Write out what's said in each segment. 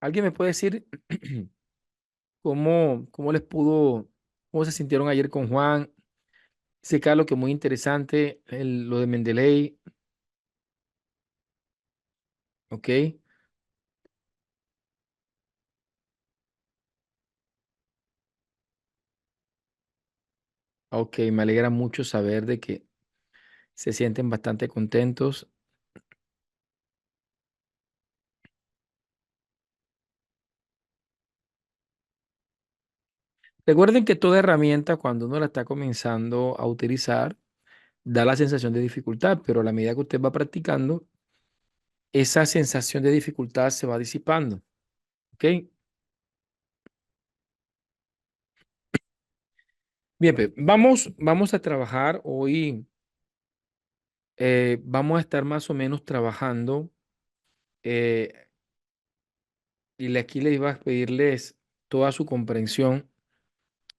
¿Alguien me puede decir cómo les pudo, cómo se sintieron ayer con Juan? Dice Carlos que muy interesante lo de Mendeley, ¿ok? Ok, me alegra mucho saber de que se sienten bastante contentos. Recuerden que toda herramienta, cuando uno la está comenzando a utilizar, da la sensación de dificultad, pero a la medida que usted va practicando, esa sensación de dificultad se va disipando, ¿ok? Bien, vamos a trabajar hoy. Vamos a estar más o menos trabajando eh, aquí les iba a pedirles toda su comprensión.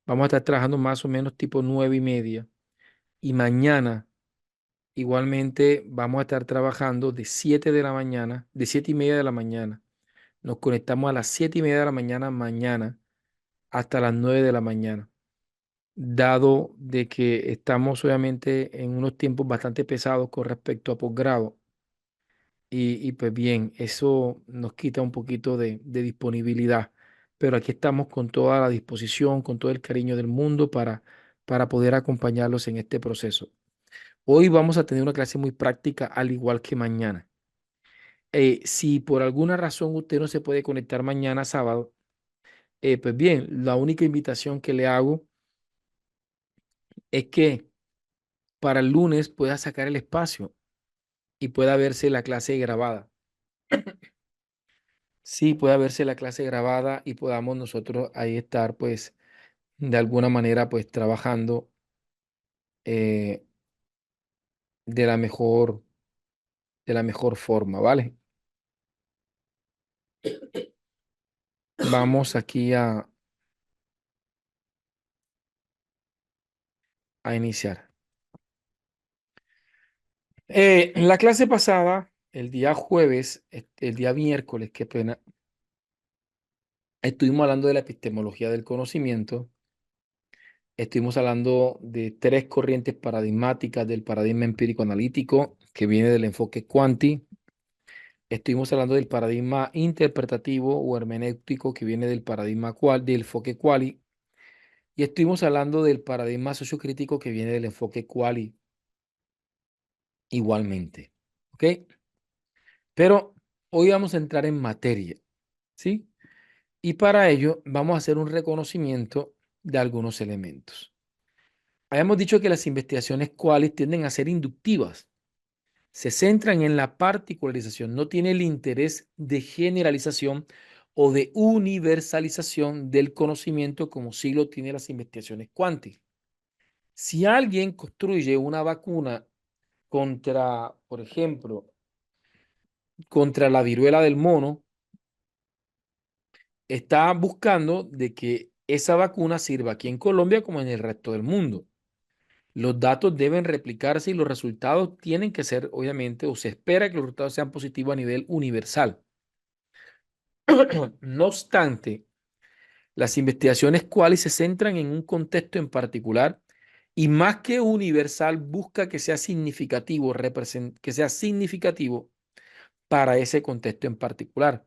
Vamos a estar trabajando más o menos tipo 9:30 y mañana igualmente vamos a estar trabajando de 7 de la mañana, de 7:30 de la mañana. Nos conectamos a las 7:30 de la mañana mañana hasta las 9 de la mañana, dado de que estamos obviamente en unos tiempos bastante pesados con respecto a posgrado. Y pues bien, eso nos quita un poquito de disponibilidad, pero aquí estamos con toda la disposición, con todo el cariño del mundo para poder acompañarlos en este proceso. Hoy vamos a tener una clase muy práctica, al igual que mañana. Si por alguna razón usted no se puede conectar mañana sábado, pues bien, la única invitación que le hago es que para el lunes pueda sacar el espacio y pueda verse la clase grabada. Sí, pueda verse la clase grabada y podamos nosotros ahí estar, pues, de alguna manera, pues, trabajando eh, de la mejor, de la mejor forma, ¿vale? Vamos aquí a iniciar. La clase pasada, el día jueves, el día miércoles, qué pena, estuvimos hablando de la epistemología del conocimiento. Estuvimos hablando de tres corrientes paradigmáticas del paradigma empírico analítico que viene del enfoque cuanti. Estuvimos hablando del paradigma interpretativo o hermenéutico que viene del paradigma del enfoque quali. Y estuvimos hablando del paradigma sociocrítico que viene del enfoque quali igualmente. ¿Ok? Pero hoy vamos a entrar en materia. ¿Sí? Y para ello vamos a hacer un reconocimiento de algunos elementos. Habíamos dicho que las investigaciones qualis tienden a ser inductivas. Se centran en la particularización, no tiene el interés de generalización o de universalización del conocimiento como sí lo tienen las investigaciones cuánticas. Si alguien construye una vacuna contra, por ejemplo, contra la viruela del mono, está buscando de que esa vacuna sirva aquí en Colombia como en el resto del mundo. Los datos deben replicarse y los resultados tienen que ser, obviamente, o se espera que los resultados sean positivos a nivel universal. No obstante, las investigaciones cuales se centran en un contexto en particular y más que universal busca que sea significativo, que sea significativo para ese contexto en particular.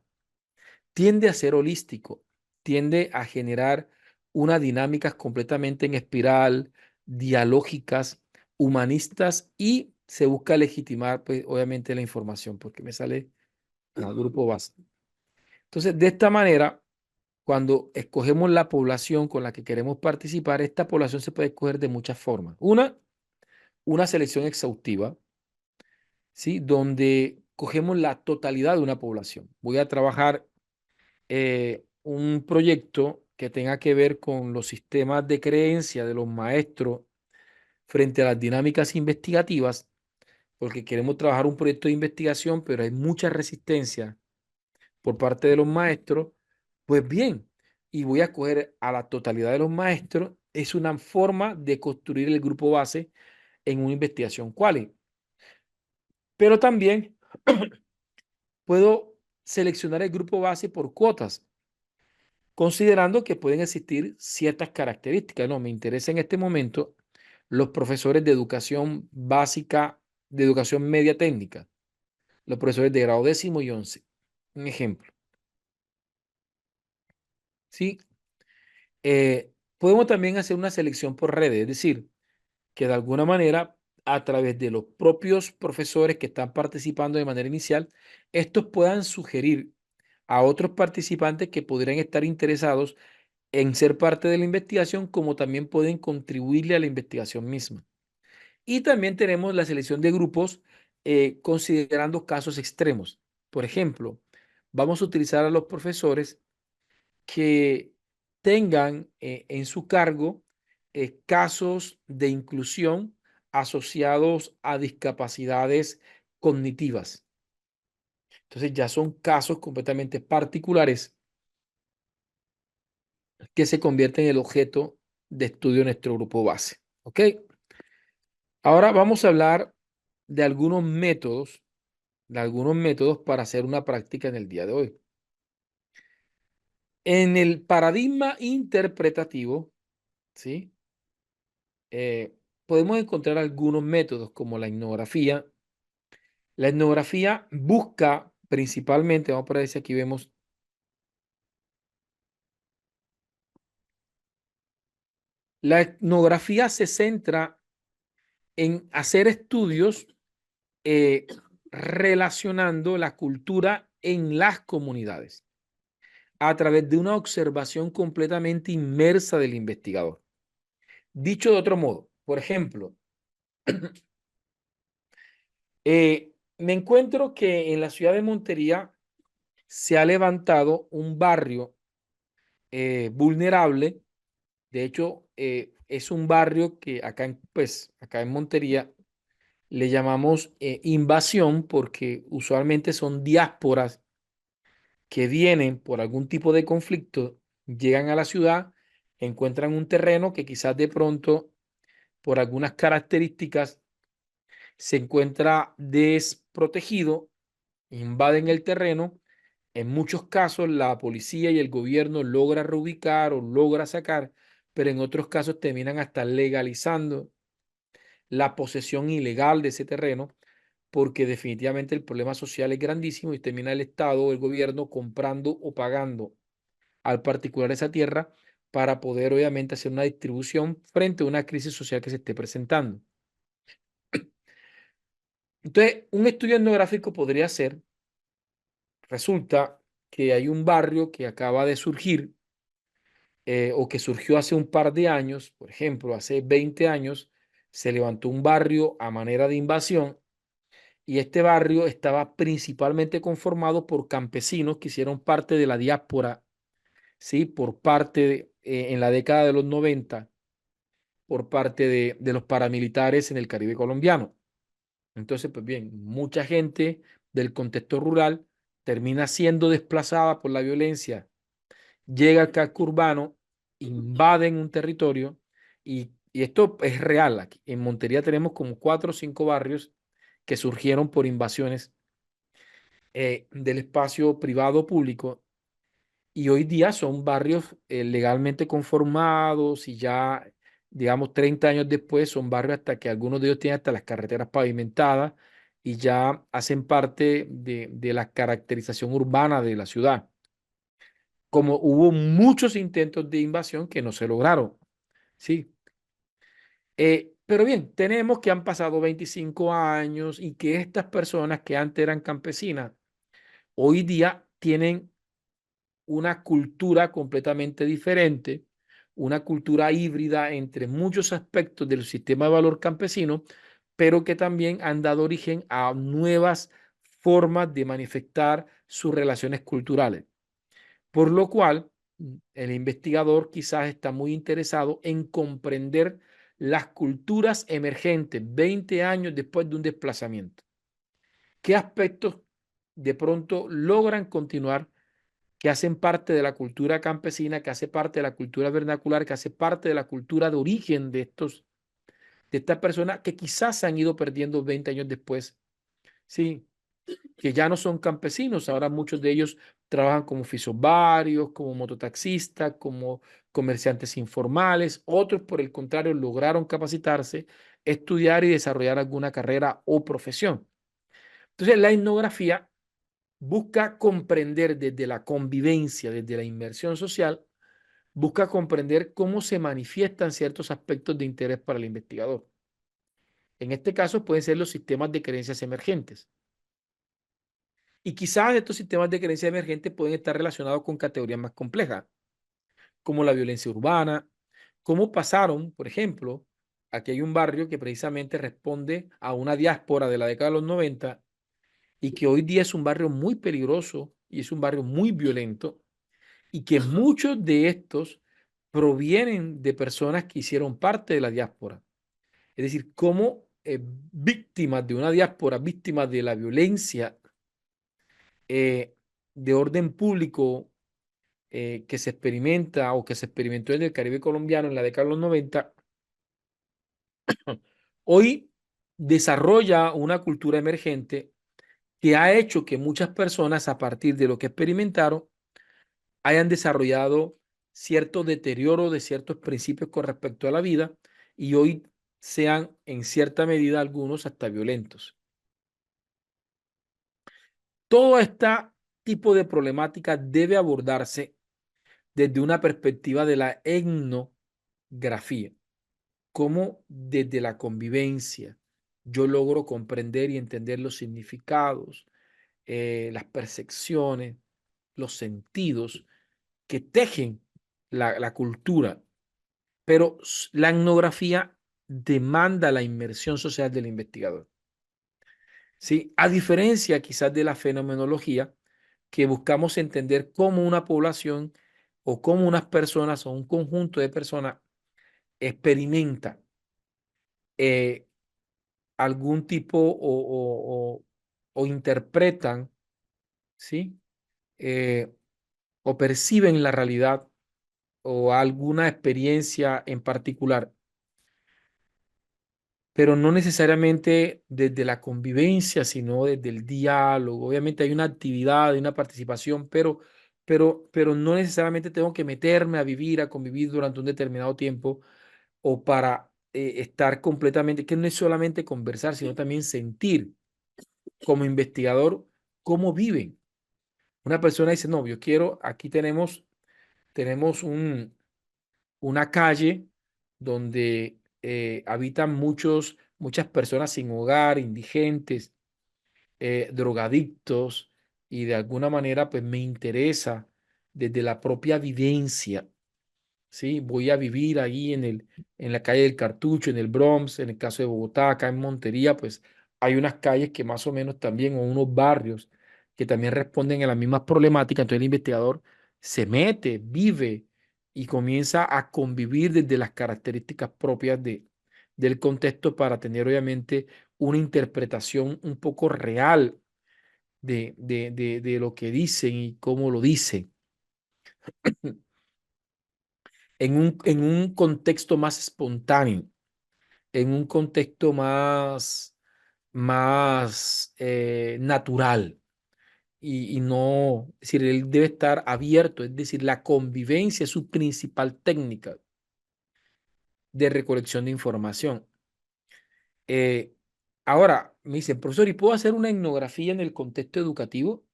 Tiende a ser holístico, tiende a generar unas dinámicas completamente en espiral, dialógicas, humanistas y se busca legitimar, pues, obviamente la información, porque me sale al grupo base. Entonces, de esta manera, cuando escogemos la población con la que queremos participar, esta población se puede escoger de muchas formas. Una selección exhaustiva, ¿sí? Donde cogemos la totalidad de una población. Voy a trabajar un proyecto que tenga que ver con los sistemas de creencia de los maestros frente a las dinámicas investigativas, porque queremos trabajar un proyecto de investigación, pero hay mucha resistencia por parte de los maestros. Pues bien, y voy a escoger a la totalidad de los maestros, es una forma de construir el grupo base en una investigación quali. Pero también puedo seleccionar el grupo base por cuotas, considerando que pueden existir ciertas características. No, me interesa en este momento los profesores de educación básica, de educación media técnica, los profesores de grado 10º y 11. Un ejemplo. ¿Sí? Podemos también hacer una selección por redes, es decir, que de alguna manera, a través de los propios profesores que están participando de manera inicial, estos puedan sugerir a otros participantes que podrían estar interesados en ser parte de la investigación, como también pueden contribuirle a la investigación misma. Y también tenemos la selección de grupos considerando casos extremos. Por ejemplo, vamos a utilizar a los profesores que tengan en su cargo casos de inclusión asociados a discapacidades cognitivas. Entonces ya son casos completamente particulares que se convierten en el objeto de estudio de nuestro grupo base. ¿Ok? Ahora vamos a hablar de algunos métodos para hacer una práctica en el día de hoy. En el paradigma interpretativo, ¿sí? Podemos encontrar algunos métodos como la etnografía. La etnografía busca principalmente, vamos a ver si aquí vemos, la etnografía se centra en hacer estudios eh, relacionando la cultura en las comunidades a través de una observación completamente inmersa del investigador. Dicho de otro modo, por ejemplo, me encuentro que en la ciudad de Montería se ha levantado un barrio vulnerable. De hecho, es un barrio que acá acá en Montería le llamamos invasión porque usualmente son diásporas que vienen por algún tipo de conflicto, llegan a la ciudad, encuentran un terreno que quizás de pronto, por algunas características, se encuentra desprotegido, invaden el terreno. En muchos casos la policía y el gobierno logra reubicar o logra sacar, pero en otros casos terminan hasta legalizando la posesión ilegal de ese terreno, porque definitivamente el problema social es grandísimo y termina el Estado o el gobierno comprando o pagando al particular esa tierra para poder obviamente hacer una distribución frente a una crisis social que se esté presentando. Entonces, un estudio etnográfico podría ser, resulta que hay un barrio que acaba de surgir o que surgió hace un par de años, por ejemplo, hace 20 años, se levantó un barrio a manera de invasión y este barrio estaba principalmente conformado por campesinos que hicieron parte de la diáspora, ¿sí? Por parte en la década de los 90, por parte de los paramilitares en el Caribe colombiano. Entonces, pues bien, mucha gente del contexto rural termina siendo desplazada por la violencia, llega al casco urbano, invaden un territorio y esto es real. Aquí en Montería tenemos como 4 o 5 barrios que surgieron por invasiones del espacio privado público y hoy día son barrios legalmente conformados y ya, digamos, 30 años después son barrios hasta que algunos de ellos tienen hasta las carreteras pavimentadas y ya hacen parte de la caracterización urbana de la ciudad. Como hubo muchos intentos de invasión que no se lograron, ¿sí? Pero bien, tenemos que han pasado 25 años y que estas personas que antes eran campesinas, hoy día tienen una cultura completamente diferente, una cultura híbrida entre muchos aspectos del sistema de valor campesino, pero que también han dado origen a nuevas formas de manifestar sus relaciones culturales. Por lo cual, el investigador quizás está muy interesado en comprender las culturas emergentes 20 años después de un desplazamiento. ¿Qué aspectos de pronto logran continuar que hacen parte de la cultura campesina, que hace parte de la cultura vernacular, que hace parte de la cultura de origen de estas personas que quizás se han ido perdiendo 20 años después? Sí, que ya no son campesinos, ahora muchos de ellos trabajan como fisobarios, como mototaxistas, como comerciantes informales, otros por el contrario lograron capacitarse, estudiar y desarrollar alguna carrera o profesión. Entonces, la etnografía busca comprender desde la convivencia, desde la inmersión social, busca comprender cómo se manifiestan ciertos aspectos de interés para el investigador. En este caso pueden ser los sistemas de creencias emergentes. Y quizás estos sistemas de creencias emergentes pueden estar relacionados con categorías más complejas, como la violencia urbana, cómo pasaron, por ejemplo, aquí hay un barrio que precisamente responde a una diáspora de la década de los 90 y que hoy día es un barrio muy peligroso y es un barrio muy violento y que muchos de estos provienen de personas que hicieron parte de la diáspora. Es decir, cómo víctimas de una diáspora, víctimas de la violencia eh, de orden público que se experimenta o que se experimentó en el Caribe colombiano en la década de los 90, hoy desarrolla una cultura emergente que ha hecho que muchas personas a partir de lo que experimentaron hayan desarrollado cierto deterioro de ciertos principios con respecto a la vida y hoy sean en cierta medida algunos hasta violentos. Todo este tipo de problemática debe abordarse desde una perspectiva de la etnografía, cómo desde la convivencia yo logro comprender y entender los significados, las percepciones, los sentidos que tejen la cultura. Pero la etnografía demanda la inmersión social del investigador. ¿Sí? A diferencia quizás de la fenomenología, que buscamos entender cómo una población o cómo unas personas o un conjunto de personas experimenta eh, algún tipo o interpretan, ¿sí? Eh, o perciben la realidad o alguna experiencia en particular, pero no necesariamente desde la convivencia, sino desde el diálogo. Obviamente hay una actividad, hay una participación, pero no necesariamente tengo que meterme a vivir, a convivir durante un determinado tiempo o para estar completamente, que no es solamente conversar, sino también sentir como investigador cómo viven. Una persona dice, no, yo quiero, aquí tenemos una calle donde habitan muchas personas sin hogar, indigentes, drogadictos, y de alguna manera pues me interesa desde la propia vivencia. ¿Sí? Voy a vivir ahí en la calle del Cartucho, en el Bronx, en el caso de Bogotá, acá en Montería, pues hay unas calles que más o menos también, o unos barrios que también responden a las mismas problemáticas. Entonces el investigador se mete, vive y comienza a convivir desde las características propias del contexto para tener obviamente una interpretación un poco real de lo que dicen y cómo lo dicen en un contexto más espontáneo, en un contexto más natural y no, es decir, él debe estar abierto, es decir, la convivencia es su principal técnica de recolección de información. Eh, Ahora, me dicen, profesor, ¿y puedo hacer una etnografía en el contexto educativo?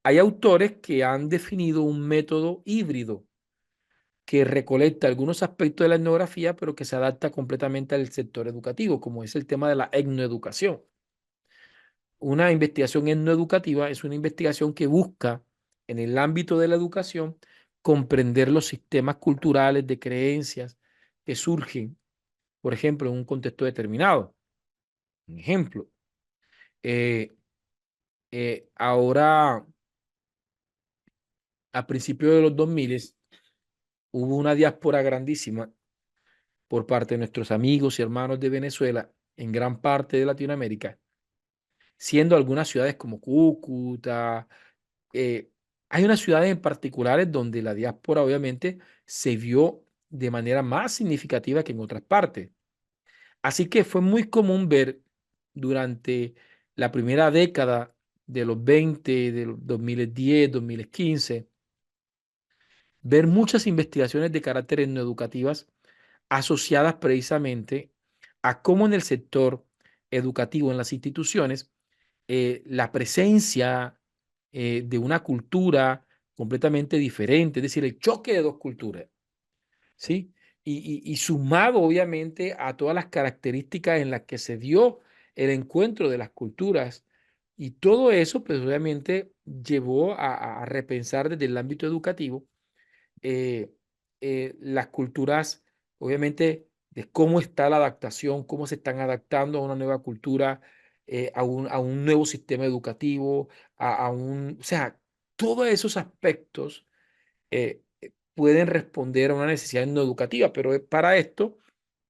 Hay autores que han definido un método híbrido que recolecta algunos aspectos de la etnografía, pero que se adapta completamente al sector educativo, como es el tema de la etnoeducación. Una investigación etnoeducativa es una investigación que busca, en el ámbito de la educación, comprender los sistemas culturales de creencias que surgen, por ejemplo, en un contexto determinado. Un ejemplo, eh, ahora, a principios de los 2000, hubo una diáspora grandísima por parte de nuestros amigos y hermanos de Venezuela en gran parte de Latinoamérica, siendo algunas ciudades como Cúcuta, eh, hay unas ciudades en particulares donde la diáspora obviamente se vio de manera más significativa que en otras partes. Así que fue muy común ver durante la primera década de los 20, de los 2010, 2015, ver muchas investigaciones de carácter etnoeducativas asociadas precisamente a cómo en el sector educativo, en las instituciones, la presencia de una cultura completamente diferente, es decir, el choque de dos culturas, ¿sí? Y sumado obviamente a todas las características en las que se dio el encuentro de las culturas. Y todo eso, pues obviamente llevó a repensar desde el ámbito educativo eh, las culturas, obviamente, de cómo está la adaptación, cómo se están adaptando a una nueva cultura, a un nuevo sistema educativo, o sea, todos esos aspectos pueden responder a una necesidad no educativa, pero para esto,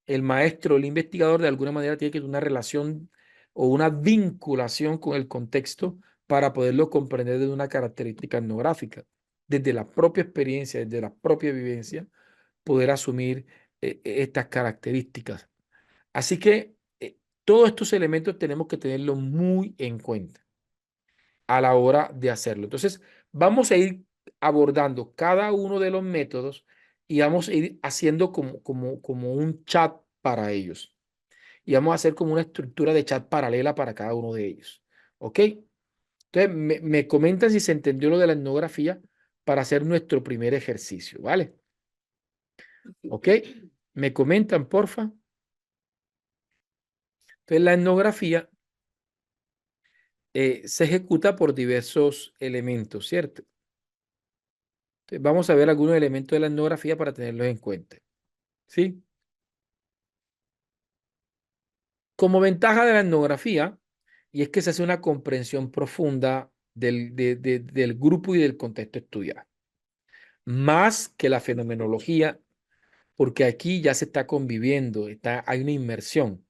el maestro, el investigador, de alguna manera tiene que tener una relación o una vinculación con el contexto para poderlo comprender desde una característica etnográfica, desde la propia experiencia, desde la propia vivencia, poder asumir estas características. Así que todos estos elementos tenemos que tenerlos muy en cuenta a la hora de hacerlo. Entonces, vamos a ir abordando cada uno de los métodos y vamos a ir haciendo como un chat para ellos. Y vamos a hacer como una estructura de chat paralela para cada uno de ellos. ¿Ok? Entonces, me comentan si se entendió lo de la etnografía para hacer nuestro primer ejercicio, ¿vale? ¿Ok? Me comentan, porfa. Entonces, la etnografía se ejecuta por diversos elementos, ¿cierto? Entonces, vamos a ver algunos elementos de la etnografía para tenerlos en cuenta, ¿sí? Como ventaja de la etnografía, y es que se hace una comprensión profunda del grupo y del contexto estudiado, más que la fenomenología, porque aquí ya se está conviviendo, hay una inmersión.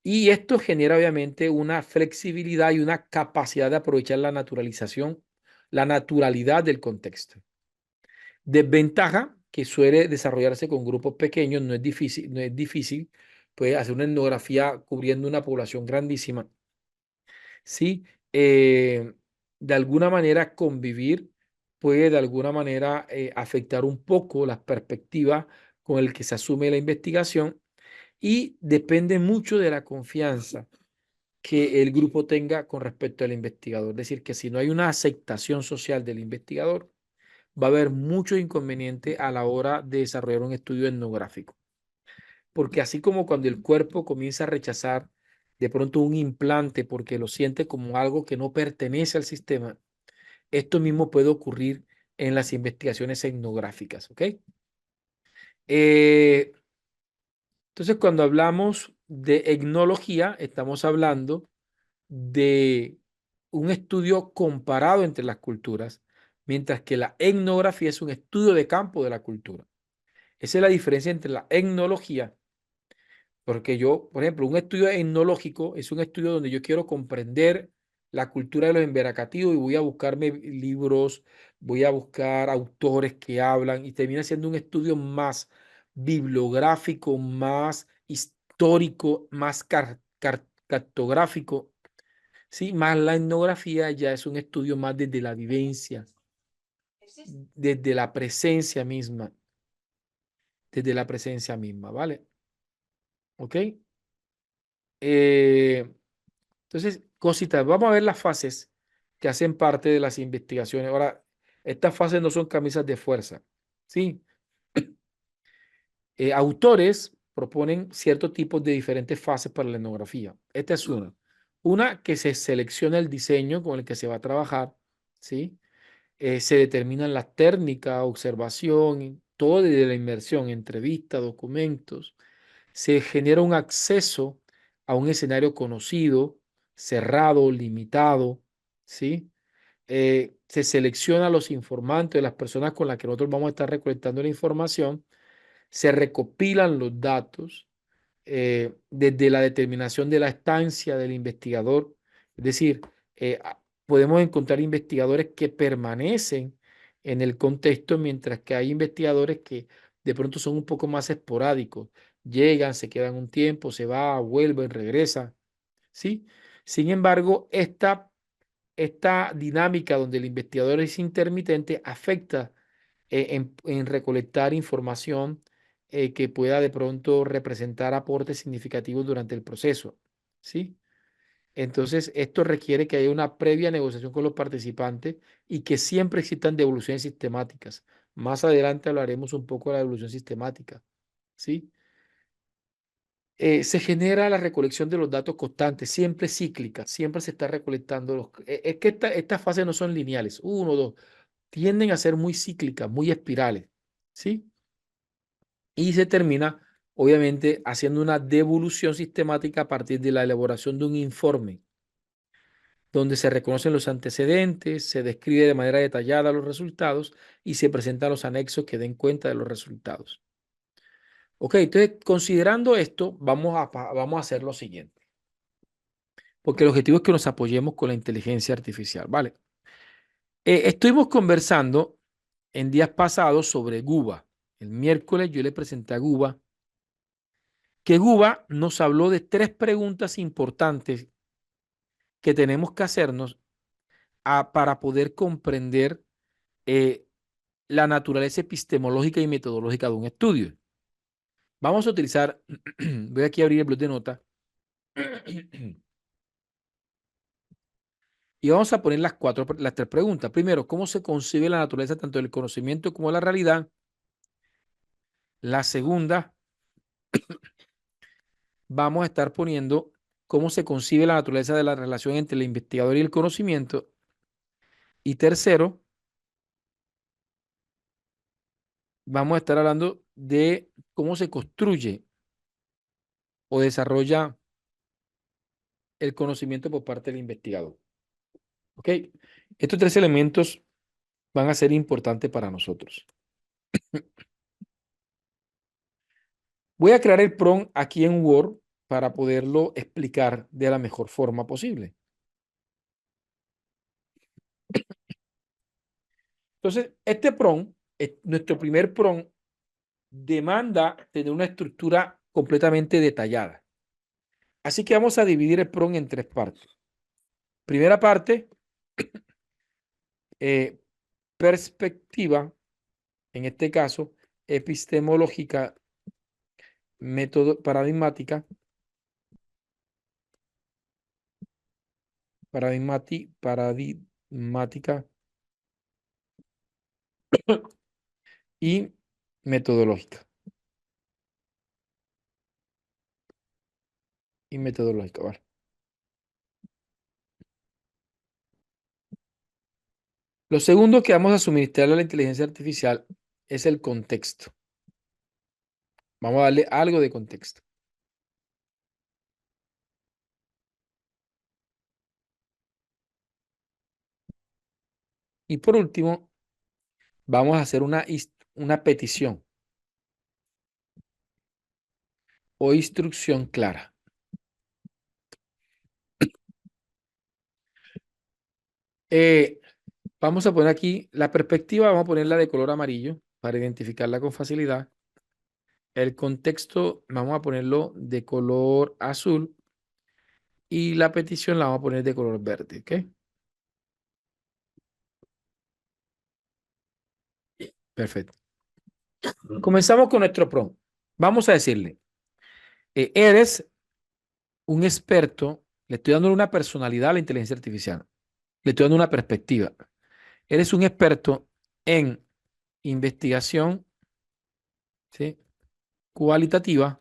Y esto genera obviamente una flexibilidad y una capacidad de aprovechar la naturalización, la naturalidad del contexto. Desventaja que suele desarrollarse con grupos pequeños, no es difícil, puede hacer una etnografía cubriendo una población grandísima, ¿sí? De alguna manera convivir puede de alguna manera afectar un poco las perspectivas con el que se asume la investigación y depende mucho de la confianza que el grupo tenga con respecto al investigador. Es decir, que si no hay una aceptación social del investigador, va a haber muchos inconvenientes a la hora de desarrollar un estudio etnográfico. Porque así como cuando el cuerpo comienza a rechazar de pronto un implante porque lo siente como algo que no pertenece al sistema, esto mismo puede ocurrir en las investigaciones etnográficas, ¿ok? Eh, entonces, cuando hablamos de etnología, estamos hablando de un estudio comparado entre las culturas, mientras que la etnografía es un estudio de campo de la cultura. Esa es la diferencia entre la etnología, porque yo, por ejemplo, un estudio etnológico es un estudio donde yo quiero comprender la cultura de los emberacativos y voy a buscarme libros, voy a buscar autores que hablan y termina siendo un estudio más bibliográfico, más histórico, más cartográfico. Sí, más la etnografía ya es un estudio más desde la vivencia, desde la presencia misma, desde la presencia misma, ¿vale? ¿Ok? Eh, entonces, cositas, vamos a ver las fases que hacen parte de las investigaciones. Ahora, estas fases no son camisas de fuerza, ¿sí? Autores proponen ciertos tipos de diferentes fases para la etnografía. Esta es una. Una que se selecciona el diseño con el que se va a trabajar, ¿sí? Se determinan las técnicas, observación, y todo desde la inmersión, entrevista, documentos. Se genera un acceso a un escenario conocido, cerrado, limitado, ¿sí? Se selecciona a los informantes, las personas con las que nosotros vamos a estar recolectando la información, se recopilan los datos desde la determinación de la estancia del investigador, es decir, podemos encontrar investigadores que permanecen en el contexto, mientras que hay investigadores que de pronto son un poco más esporádicos, llegan, se quedan un tiempo, se va, vuelven, regresan, ¿sí? Sin embargo, esta esta dinámica donde el investigador es intermitente afecta en recolectar información que pueda de pronto representar aportes significativos durante el proceso, ¿sí? Entonces, esto requiere que haya una previa negociación con los participantes y que siempre existan devoluciones sistemáticas. Más adelante hablaremos un poco de la devolución sistemática, ¿sí? Se genera la recolección de los datos constantes, siempre cíclica, siempre se está recolectando es que estas fases no son lineales, uno, dos, tienden a ser muy cíclicas, muy espirales, ¿sí? Y se termina, obviamente, haciendo una devolución sistemática a partir de la elaboración de un informe donde se reconocen los antecedentes, se describe de manera detallada los resultados y se presentan los anexos que den cuenta de los resultados. Ok, entonces, considerando esto, vamos a hacer lo siguiente, porque el objetivo es que nos apoyemos con la inteligencia artificial, ¿vale? Estuvimos conversando en días pasados sobre Guba. El miércoles yo le presenté a Guba que Guba nos habló de tres preguntas importantes que tenemos que hacernos para poder comprender eh, la naturaleza epistemológica y metodológica de un estudio. Vamos a utilizar, voy aquí a abrir el blog de notas y vamos a poner las tres preguntas. Primero, ¿cómo se concibe la naturaleza tanto del conocimiento como de la realidad? La segunda, vamos a estar poniendo cómo se concibe la naturaleza de la relación entre el investigador y el conocimiento. Y tercero, vamos a estar hablando de cómo se construye o desarrolla el conocimiento por parte del investigador. ¿Ok? Estos tres elementos van a ser importantes para nosotros. Voy a crear el prompt aquí en Word para poderlo explicar de la mejor forma posible. Entonces, este prompt, nuestro primer prompt, demanda tener una estructura completamente detallada. Así que vamos a dividir el prompt en tres partes. Primera parte, eh, perspectiva, en este caso, epistemológica, método paradigmática, paradigmática y metodológica. Y metodológica, ¿vale? Lo segundo que vamos a suministrarle a la inteligencia artificial es el contexto. Vamos a darle algo de contexto. Y por último, vamos a hacer una petición o instrucción clara. Eh, Vamos a poner aquí la perspectiva, vamos a ponerla de color amarillo para identificarla con facilidad. El contexto vamos a ponerlo de color azul y la petición la vamos a poner de color verde, ¿ok? Perfecto. Comenzamos con nuestro prompt. Vamos a decirle, eres un experto, le estoy dando una personalidad a la inteligencia artificial, le estoy dando una perspectiva. Eres un experto en investigación, ¿sí?, cualitativa,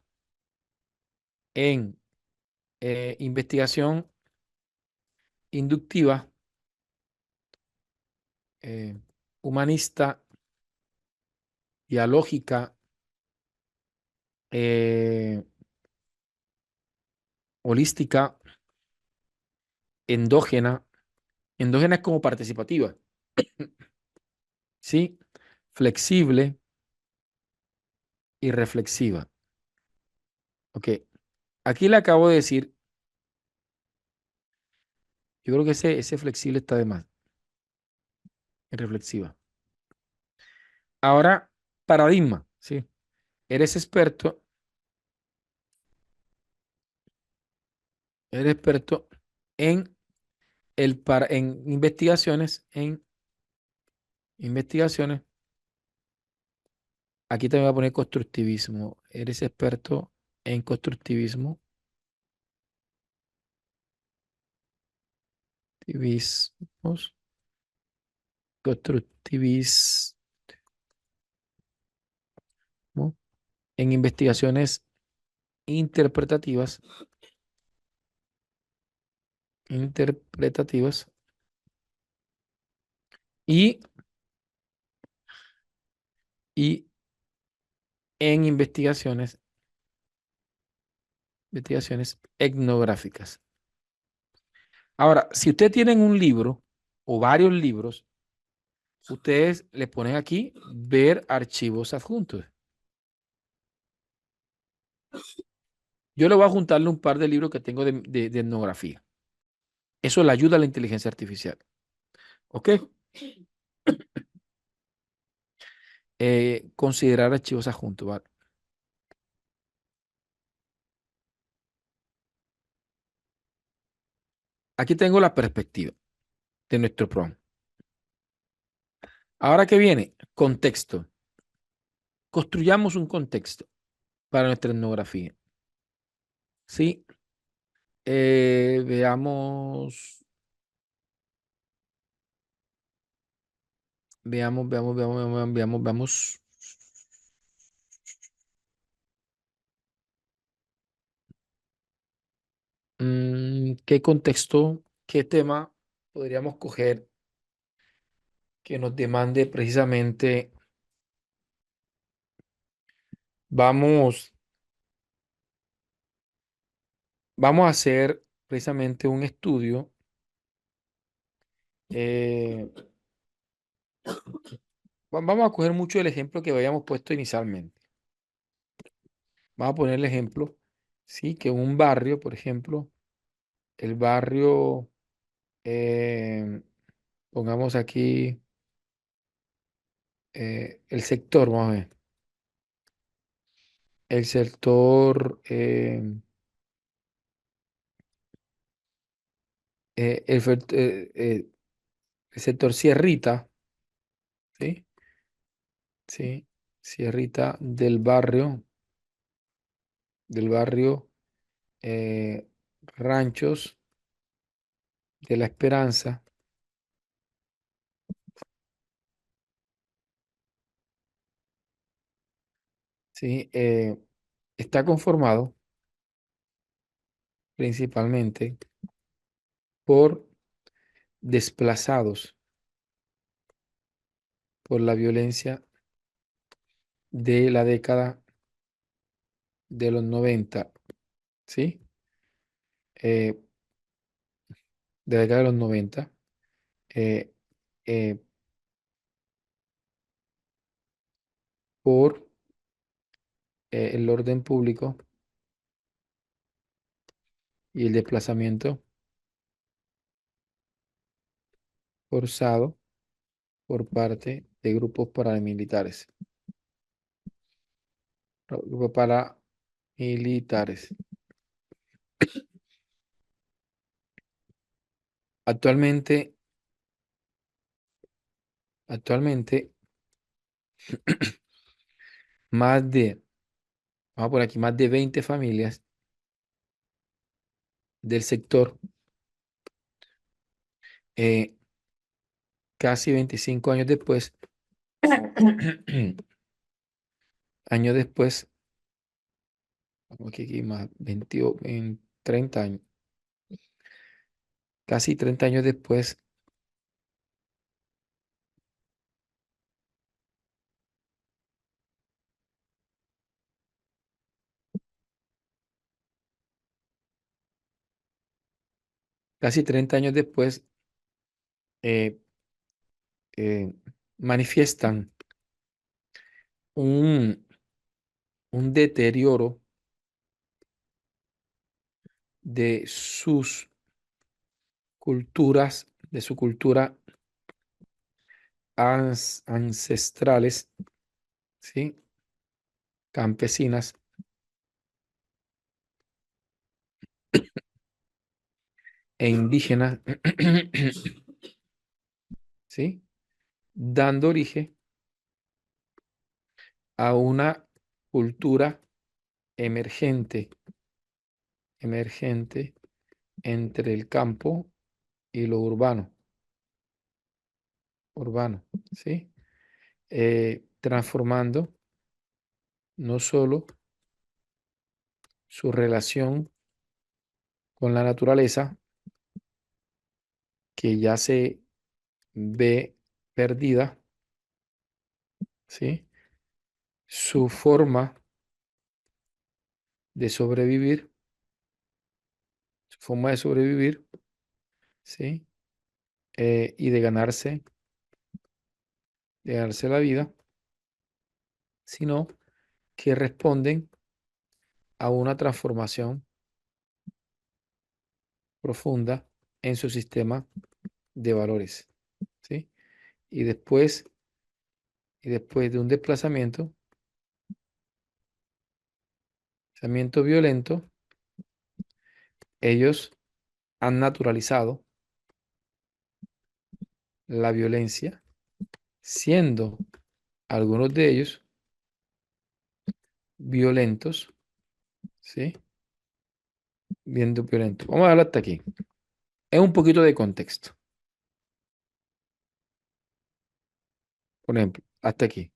en investigación inductiva, eh, humanista, dialógica, eh, holística, endógena. Endógena es como participativa, ¿sí? Flexible y reflexiva. Ok, aquí le acabo de decir, yo creo que ese flexible está de más, es reflexiva. Ahora, paradigma, ¿sí? Eres experto en en investigaciones, aquí también voy a poner constructivismo. Eres experto en constructivismo, activismos, constructivismo, en investigaciones interpretativas, interpretativas y, y en investigaciones etnográficas. Ahora, si ustedes tienen un libro o varios libros, ustedes le ponen aquí ver archivos adjuntos. Yo le voy a juntarle un par de libros que tengo de etnografía. Eso le ayuda a la inteligencia artificial. ¿Ok? Considerar archivos adjuntos. ¿Vale? Aquí tengo la perspectiva de nuestro prompt. Ahora que viene, contexto. Construyamos un contexto para nuestra etnografía. ¿Sí? Veamos, veamos. ¿Qué contexto, qué tema podríamos coger que nos demande precisamente? Vamos, vamos a hacer precisamente un estudio. eh, Vamos a coger mucho el ejemplo que habíamos puesto inicialmente. Vamos a poner el ejemplo, sí, que un barrio, por ejemplo, el barrio, eh, pongamos aquí el sector, vamos a ver, el sector, el sector Sierrita, ¿sí? Sí, Sierrita del barrio eh, Ranchos de la Esperanza, ¿sí? Está conformado principalmente por desplazados por la violencia de la década de los 90, ¿sí? Eh, de la década de los 90, eh, eh, por el orden público y el desplazamiento forzado por parte de grupos paramilitares. Grupos paramilitares. Actualmente, actualmente, más de, vamos a poner aquí, más de 20 familias del sector, eh, casi 25 años después, años después, vamos aquí más 20, en 30 años, casi 30 años después, casi 30 años después, eh, eh, manifiestan un, un deterioro de sus culturas, de su cultura ancestrales, ¿sí? Campesinas, e indígenas, ¿sí? Dando origen a una cultura emergente, emergente entre el campo y lo urbano, urbano, ¿sí? Transformando no solo su relación con la naturaleza, que ya se ve perdida, ¿sí? Su forma de sobrevivir, su forma de sobrevivir, ¿sí? Y de ganarse la vida, sino que responden a una transformación profunda en su sistema de valores, ¿sí? Y después, y después de un desplazamiento violento, ellos han naturalizado la violencia, siendo algunos de ellos violentos, ¿sí? Viendo violentos. Vamos a hablar hasta aquí. Es un poquito de contexto. Por ejemplo, hasta aquí.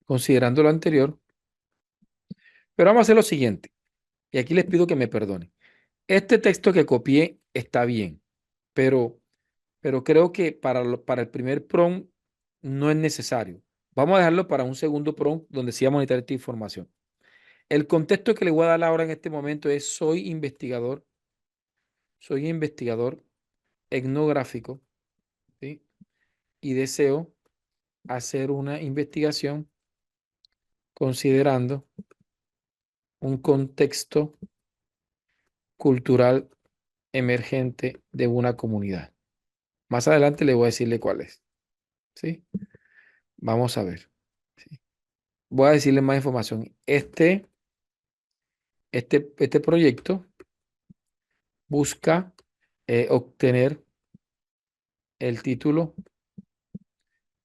Considerando lo anterior, pero vamos a hacer lo siguiente. Y aquí les pido que me perdonen. Este texto que copié está bien, pero, pero creo que para el primer prompt no es necesario. Vamos a dejarlo para un segundo prompt donde sí vamos a necesitar esta información. El contexto que le voy a dar ahora en este momento es soy investigador etnográfico, ¿sí? Y deseo hacer una investigación considerando un contexto cultural emergente de una comunidad. Más adelante le voy a decirle cuál es, ¿sí? Vamos a ver. ¿Sí? Voy a decirle más información. Este proyecto busca obtener el título.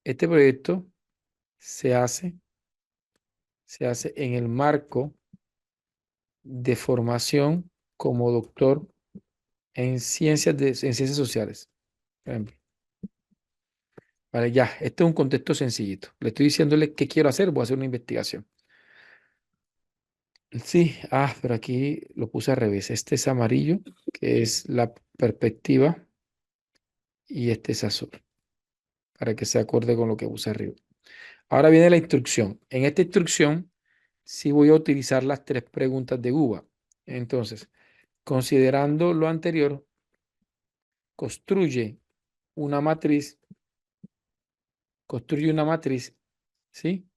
Este proyecto se hace, se hace en el marco de formación como doctor en ciencias sociales, por ejemplo. Vale, ya, este es un contexto sencillito. Le estoy diciéndole qué quiero hacer, voy a hacer una investigación. Sí, pero aquí lo puse al revés. Este es amarillo, que es la perspectiva, y este es azul, para que se acorde con lo que puse arriba. Ahora viene la instrucción. En esta instrucción sí voy a utilizar las tres preguntas de GUBA. Entonces, considerando lo anterior, construye una matriz, construye una matriz, ¿sí?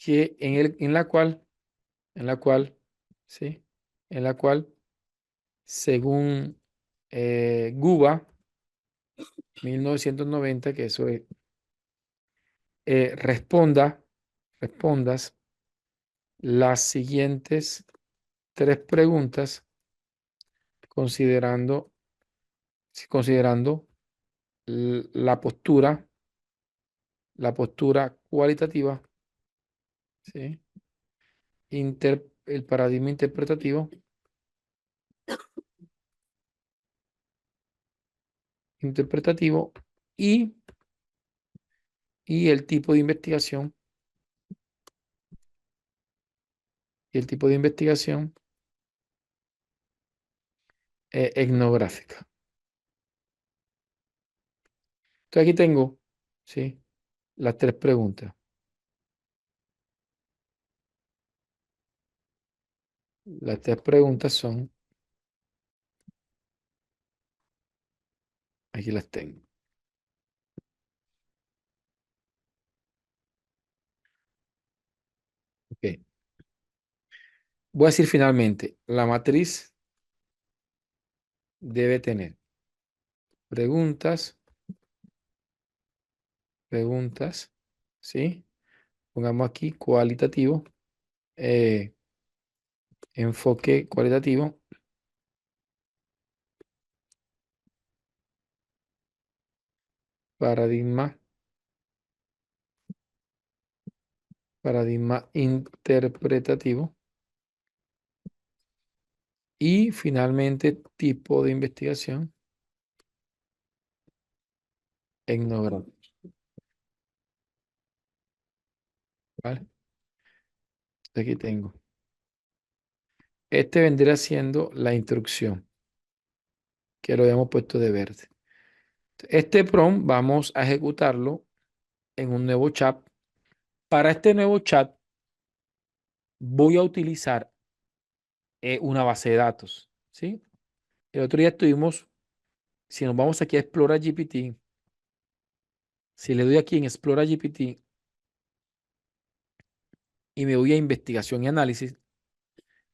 En la cual, ¿sí? En la cual, según GUBA, 1990, que eso es, respondas las siguientes tres preguntas considerando, considerando la postura cualitativa, ¿sí? El paradigma interpretativo y, y el tipo de investigación, y el tipo de investigación etnográfica. Entonces aquí tengo, ¿sí? Las tres preguntas. Las tres preguntas son, aquí las tengo. Ok. Voy a decir finalmente, la matriz debe tener preguntas, preguntas, ¿sí? Pongamos aquí cualitativo, enfoque cualitativo, paradigma, paradigma interpretativo y finalmente tipo de investigación etnográfica. ¿Vale? Aquí tengo. Este vendría siendo la instrucción, que lo habíamos puesto de verde. Este prompt vamos a ejecutarlo en un nuevo chat. Para este nuevo chat voy a utilizar una base de datos, ¿sí? El otro día estuvimos, si nos vamos aquí a Explora GPT, si le doy aquí en Explora GPT y me voy a investigación y análisis,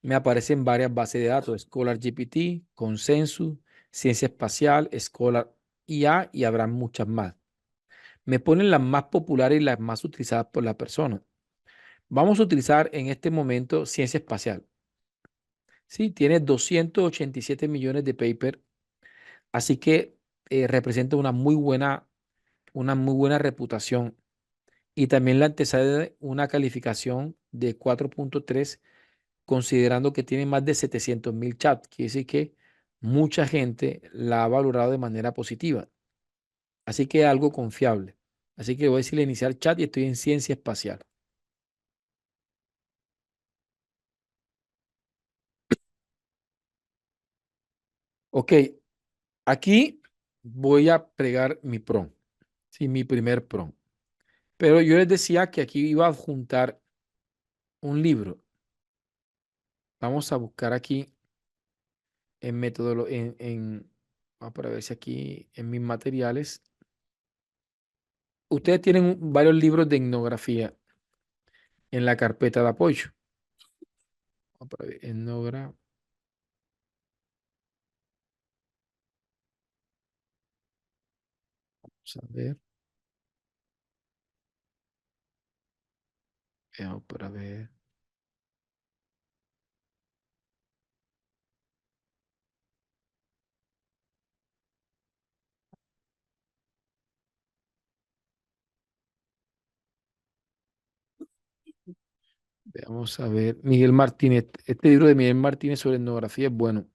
me aparecen varias bases de datos, Scholar GPT, Consensus, Ciencia Espacial, Scholar IA y habrá muchas más. Me ponen las más populares y las más utilizadas por la persona. Vamos a utilizar en este momento Ciencia Espacial. Sí, tiene 287 millones de papers, así que representa una muy buena reputación y también la antecede una calificación de 4.3 considerando que tiene más de 700.000 chats. Quiere decir que mucha gente la ha valorado de manera positiva. Así que es algo confiable. Así que voy a decirle iniciar chat y estoy en ciencia espacial. Ok, aquí voy a pregar mi prompt, sí, mi primer prompt. Pero yo les decía que aquí iba a juntar un libro. Vamos a buscar aquí en método, vamos para ver si aquí en mis materiales. Ustedes tienen varios libros de etnografía en la carpeta de apoyo. Vamos para ver, vamos a ver, vamos para ver. Vamos a ver. Miguel Martínez. Este libro de Miguel Martínez sobre etnografía es bueno.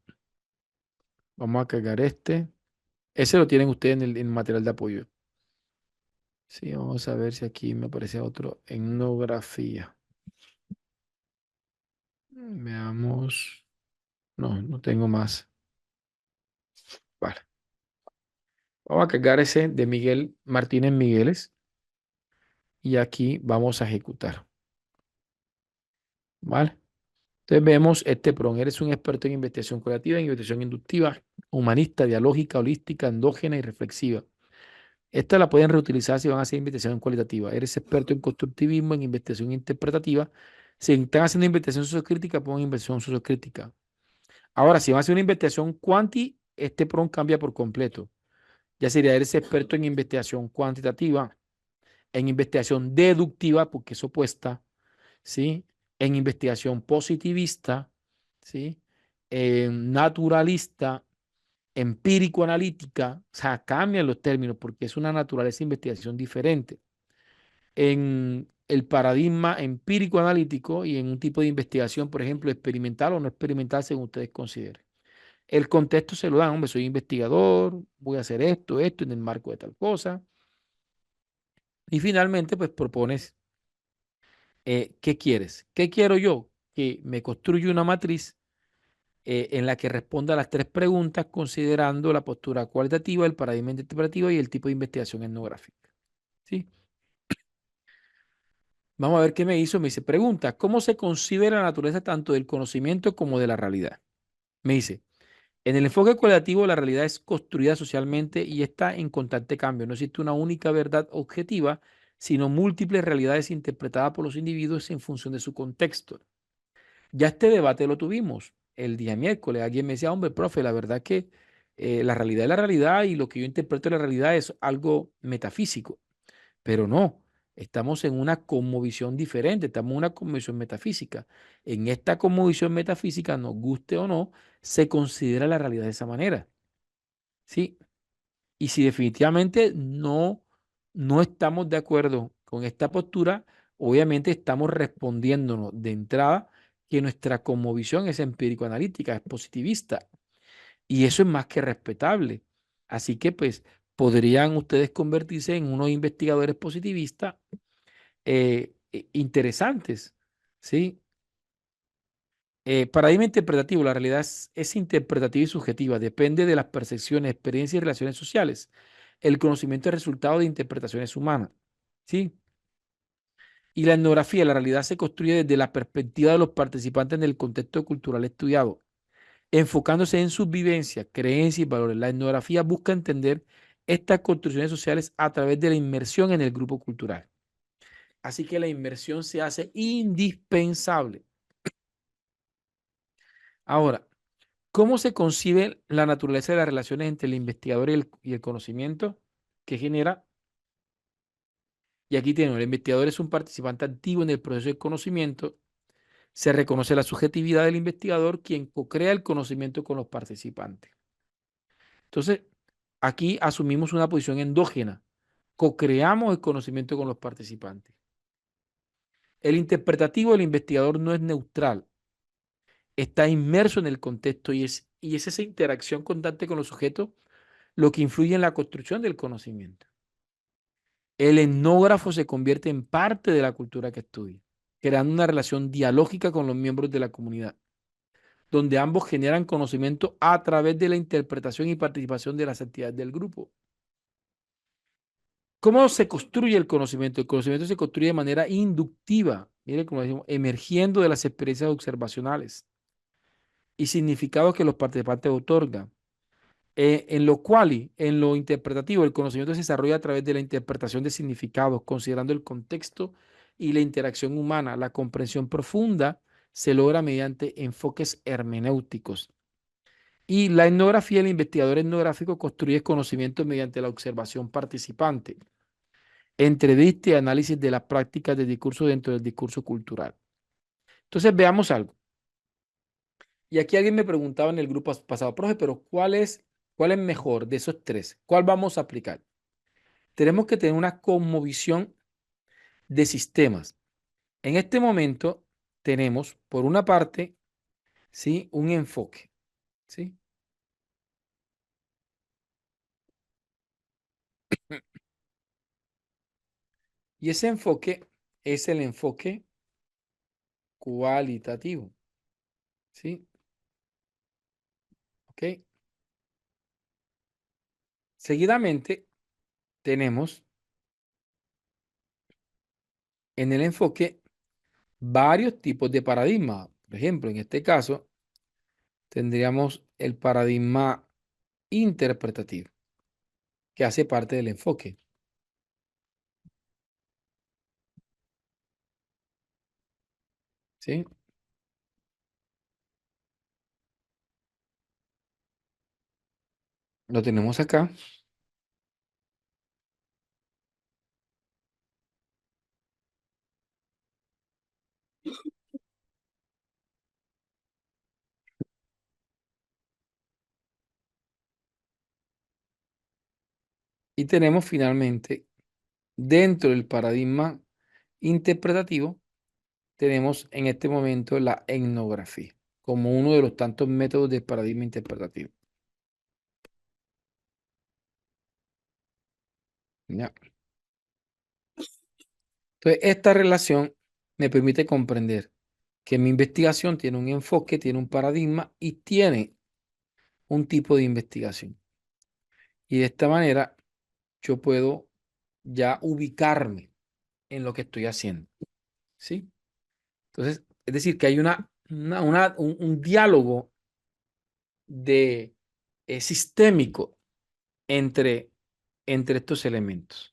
Vamos a cargar este. Ese lo tienen ustedes en el material de apoyo. Sí, vamos a ver si aquí me aparece otro. Etnografía. Veamos. No, no tengo más. Vale. Vamos a cargar ese de Miguel Martínez Migueles. Y aquí vamos a ejecutar. ¿Vale? Entonces vemos este PRON. Eres un experto en investigación curativa, en investigación inductiva, humanista, dialógica, holística, endógena y reflexiva. Esta la pueden reutilizar si van a hacer investigación cualitativa. Eres experto en constructivismo, en investigación interpretativa. Si están haciendo investigación sociocrítica, pongan investigación sociocrítica. Ahora, si van a hacer una investigación cuanti, este PRON cambia por completo. Ya sería, eres experto en investigación cuantitativa, en investigación deductiva, porque es opuesta, ¿sí? En investigación positivista, ¿sí? Naturalista, empírico-analítica, o sea, cambian los términos porque es una naturaleza de investigación diferente. En el paradigma empírico-analítico y en un tipo de investigación, por ejemplo, experimental o no experimental, según ustedes consideren. El contexto se lo dan, hombre, soy investigador, voy a hacer esto, en el marco de tal cosa. Y finalmente, pues propones, ¿qué quieres? ¿Qué quiero yo? Que me construya una matriz en la que responda a las tres preguntas considerando la postura cualitativa, el paradigma interpretativo y el tipo de investigación etnográfica. ¿Sí? Vamos a ver qué me hizo. Me dice, pregunta, ¿cómo se concibe la naturaleza tanto del conocimiento como de la realidad? Me dice, en el enfoque cualitativo la realidad es construida socialmente y está en constante cambio. No existe una única verdad objetiva, sino múltiples realidades interpretadas por los individuos en función de su contexto. Ya este debate lo tuvimos el día miércoles. Alguien me decía, hombre, profe, la verdad que la realidad es la realidad y lo que yo interpreto de la realidad es algo metafísico, pero no, estamos en una cosmovisión diferente, estamos en una cosmovisión metafísica. En esta cosmovisión metafísica, nos guste o no, se considera la realidad de esa manera. ¿Sí? Y si definitivamente no estamos de acuerdo con esta postura, obviamente estamos respondiéndonos de entrada que nuestra cosmovisión es empírico-analítica, es positivista. Y eso es más que respetable. Así que pues podrían ustedes convertirse en unos investigadores positivistas interesantes, ¿sí? Paradigma interpretativo. La realidad es interpretativa y subjetiva. Depende de las percepciones, experiencias y relaciones sociales. El conocimiento es resultado de interpretaciones humanas, ¿sí? Y la etnografía, la realidad se construye desde la perspectiva de los participantes en el contexto cultural estudiado, enfocándose en sus vivencias, creencias y valores. La etnografía busca entender estas construcciones sociales a través de la inmersión en el grupo cultural. Así que la inmersión se hace indispensable. Ahora, ¿cómo se concibe la naturaleza de las relaciones entre el investigador y el conocimiento que genera? Y aquí tenemos, el investigador es un participante activo en el proceso de conocimiento. Se reconoce la subjetividad del investigador, quien co-crea el conocimiento con los participantes. Entonces, aquí asumimos una posición endógena. Co-creamos el conocimiento con los participantes. El interpretativo del investigador no es neutral, está inmerso en el contexto y es esa interacción constante con los sujetos lo que influye en la construcción del conocimiento. El etnógrafo se convierte en parte de la cultura que estudia, creando una relación dialógica con los miembros de la comunidad, donde ambos generan conocimiento a través de la interpretación y participación de las actividades del grupo. ¿Cómo se construye el conocimiento? El conocimiento se construye de manera inductiva, mire, como decimos, emergiendo de las experiencias observacionales y significados que los participantes otorgan. En lo interpretativo, el conocimiento se desarrolla a través de la interpretación de significados, considerando el contexto y la interacción humana. La comprensión profunda se logra mediante enfoques hermenéuticos. Y la etnografía, el investigador etnográfico construye conocimiento mediante la observación participante, entrevista y análisis de las prácticas de discurso dentro del discurso cultural. Entonces, veamos algo. Y aquí alguien me preguntaba en el grupo pasado, profe, pero ¿cuál es mejor de esos tres? ¿Cuál vamos a aplicar? Tenemos que tener una cosmovisión de sistemas. En este momento tenemos, por una parte, ¿sí? Un enfoque, ¿sí? Y ese enfoque es el enfoque cualitativo, ¿sí? ¿Ok? Seguidamente tenemos en el enfoque varios tipos de paradigmas. Por ejemplo, en este caso, tendríamos el paradigma interpretativo, que hace parte del enfoque, ¿sí? Lo tenemos acá. Y tenemos finalmente, dentro del paradigma interpretativo, tenemos en este momento la etnografía, como uno de los tantos métodos del paradigma interpretativo. ¿Ya? Entonces, esta relación me permite comprender que mi investigación tiene un enfoque, tiene un paradigma y tiene un tipo de investigación. Y de esta manera yo puedo ya ubicarme en lo que estoy haciendo, ¿sí? Entonces, es decir, que hay un diálogo de, sistémico entre, entre estos elementos.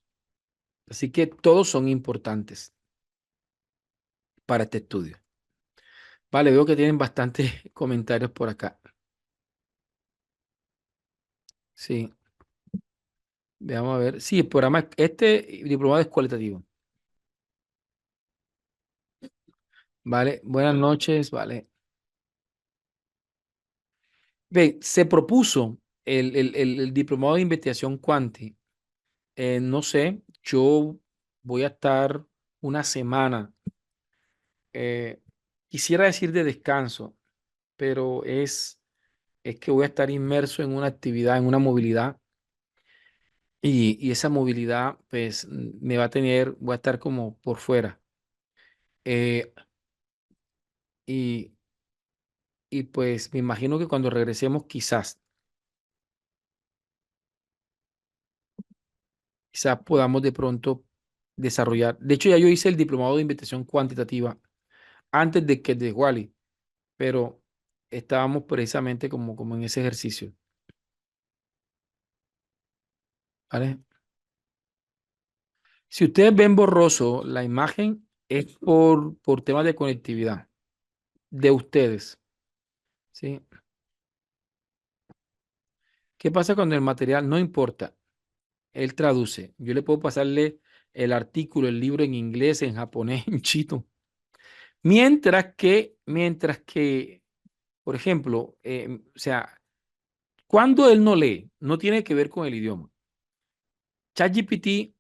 Así que todos son importantes para este estudio. Vale, veo que tienen bastantes comentarios por acá. Sí, veamos a ver. Sí, el programa, este diplomado es cualitativo. Vale, buenas noches, vale. Ve, se propuso el diplomado de investigación cuanti, no sé, yo voy a estar una semana, eh, quisiera decir de descanso, pero es que voy a estar inmerso en una actividad, en una movilidad, y esa movilidad, pues, me va a tener, voy a estar como por fuera. Eh, y, y pues me imagino que cuando regresemos, quizás podamos de pronto desarrollar. De hecho, ya yo hice el diplomado de investigación cuantitativa antes de que de Wally, pero estábamos precisamente como en ese ejercicio, ¿vale? Si ustedes ven borroso la imagen, es por temas de conectividad de ustedes, ¿sí? ¿Qué pasa cuando el material no importa? Él traduce. Yo le puedo pasarle el artículo, el libro en inglés, en japonés, en chino. Mientras que, por ejemplo, o sea, cuando él no lee, no tiene que ver con el idioma. ChatGPT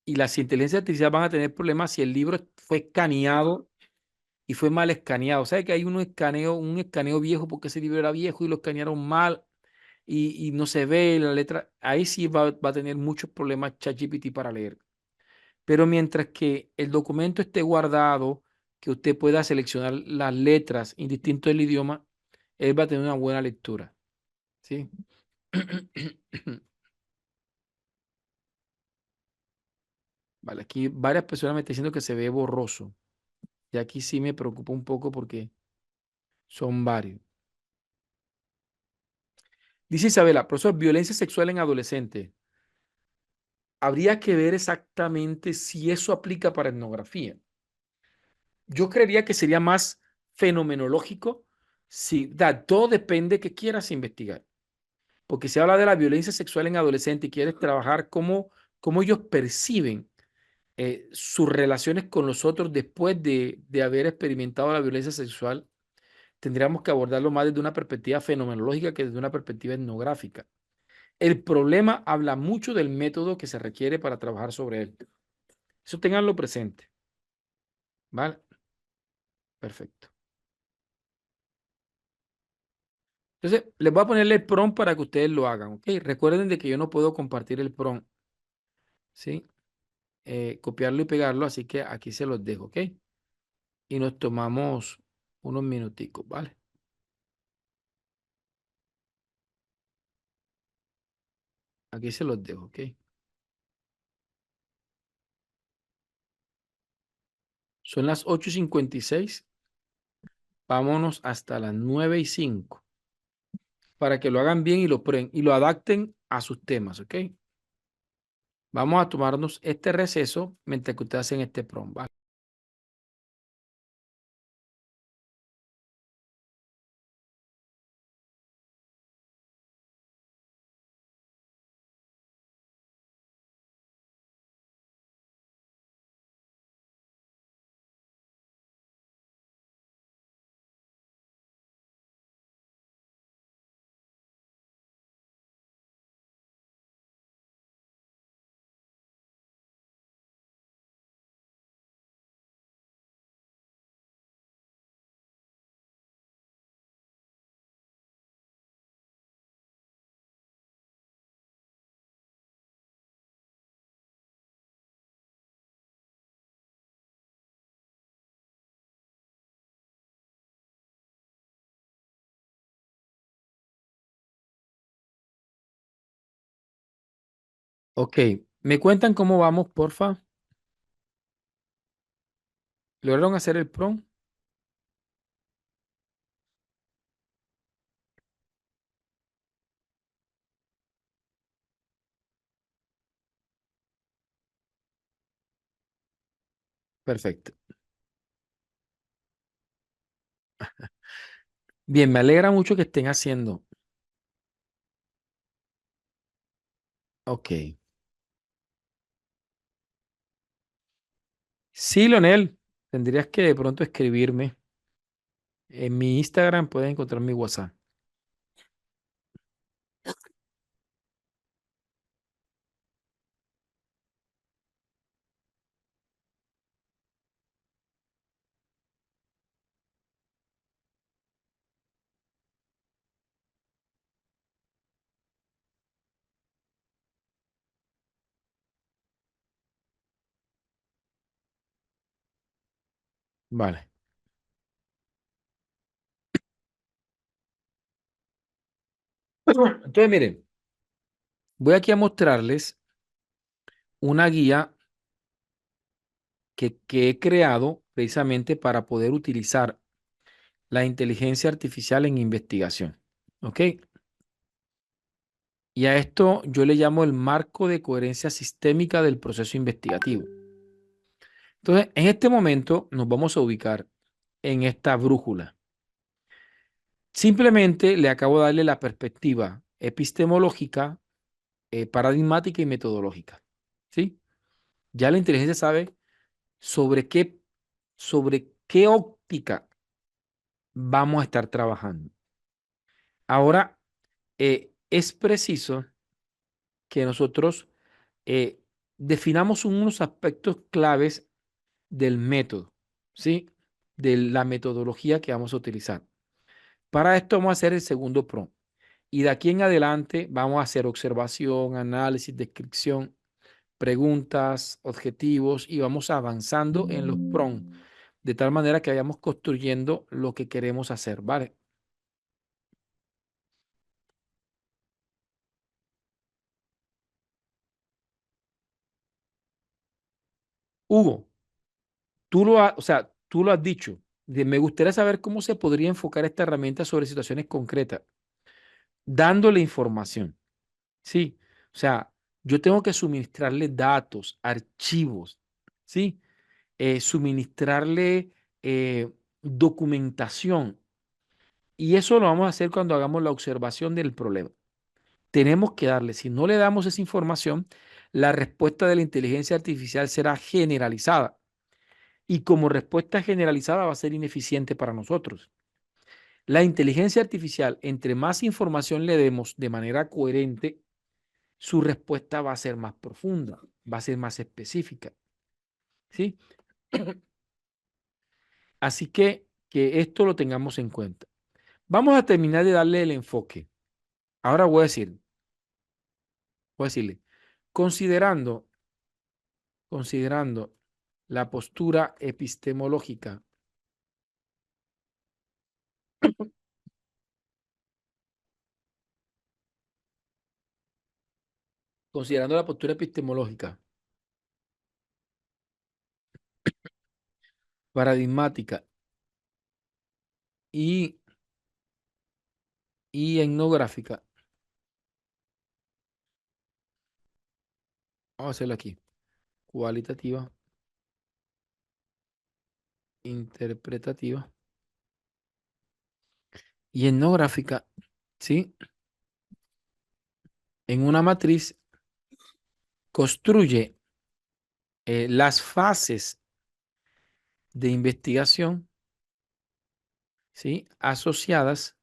y las inteligencias artificiales van a tener problemas si el libro fue escaneado y fue mal escaneado. ¿Sabe que hay un escaneo viejo porque ese libro era viejo y lo escanearon mal y no se ve la letra? Ahí sí va a tener muchos problemas ChatGPT para leer. Pero mientras que el documento esté guardado, que usted pueda seleccionar las letras indistinto del idioma, él va a tener una buena lectura. ¿Sí? Vale, aquí varias personas me están diciendo que se ve borroso. Y aquí sí me preocupa un poco porque son varios. Dice Isabela, profesor, violencia sexual en adolescentes. Habría que ver exactamente si eso aplica para etnografía. Yo creería que sería más fenomenológico. Si, todo depende de qué quieras investigar. Porque si habla de la violencia sexual en adolescentes y quieres trabajar cómo ellos perciben sus relaciones con los otros después de haber experimentado la violencia sexual, tendríamos que abordarlo más desde una perspectiva fenomenológica que desde una perspectiva etnográfica. El problema habla mucho del método que se requiere para trabajar sobre él. Eso tenganlo presente. ¿Vale? Perfecto. Entonces, les voy a ponerle el prompt para que ustedes lo hagan, ¿ok? Recuerden de que yo no puedo compartir el prompt, ¿sí? Copiarlo y pegarlo, así que aquí se los dejo, ¿ok? Y nos tomamos unos minuticos, ¿vale? Aquí se los dejo, ¿ok? Son las 8:56. Vámonos hasta las 9:05 para que lo hagan bien y lo prueben y lo adapten a sus temas, ¿ok? Vamos a tomarnos este receso mientras que ustedes hacen este prompt, ¿vale? Ok, ¿me cuentan cómo vamos, porfa? ¿Lograron hacer el prompt? Perfecto. Bien, me alegra mucho que estén haciendo. Ok. Sí, Leonel, tendrías que de pronto escribirme. En mi Instagram puedes encontrar mi WhatsApp. Vale. Entonces, miren, voy aquí a mostrarles una guía que he creado precisamente para poder utilizar la inteligencia artificial en investigación. ¿Ok? Y a esto yo le llamo el marco de coherencia sistémica del proceso investigativo. Entonces, en este momento nos vamos a ubicar en esta brújula. Simplemente le acabo de darle la perspectiva epistemológica, paradigmática y metodológica. ¿Sí? Ya la inteligencia sabe sobre sobre qué óptica vamos a estar trabajando. Ahora, es preciso que nosotros eh, definamos unos aspectos claves del método, ¿sí? De la metodología que vamos a utilizar. Para esto vamos a hacer el segundo prompt. Y de aquí en adelante vamos a hacer observación, análisis, descripción, preguntas, objetivos y vamos avanzando en los prompts de tal manera que vayamos construyendo lo que queremos hacer, ¿vale? Hugo, o sea, tú lo has dicho. Me gustaría saber cómo se podría enfocar esta herramienta sobre situaciones concretas, dándole información. Sí, o sea, yo tengo que suministrarle datos, archivos, ¿sí? Suministrarle documentación. Y eso lo vamos a hacer cuando hagamos la observación del problema. Tenemos que darle, si no le damos esa información, la respuesta de la inteligencia artificial será generalizada. Y como respuesta generalizada va a ser ineficiente para nosotros. La inteligencia artificial, entre más información le demos de manera coherente, su respuesta va a ser más profunda, va a ser más específica, ¿sí? Así que esto lo tengamos en cuenta. Vamos a terminar de darle el enfoque. Ahora voy a decirle, considerando, considerando la postura epistemológica, considerando la postura epistemológica, paradigmática y, y etnográfica, vamos a hacerlo aquí, cualitativa, interpretativa y etnográfica, ¿sí? En una matriz construye las fases de investigación, ¿sí? Asociadas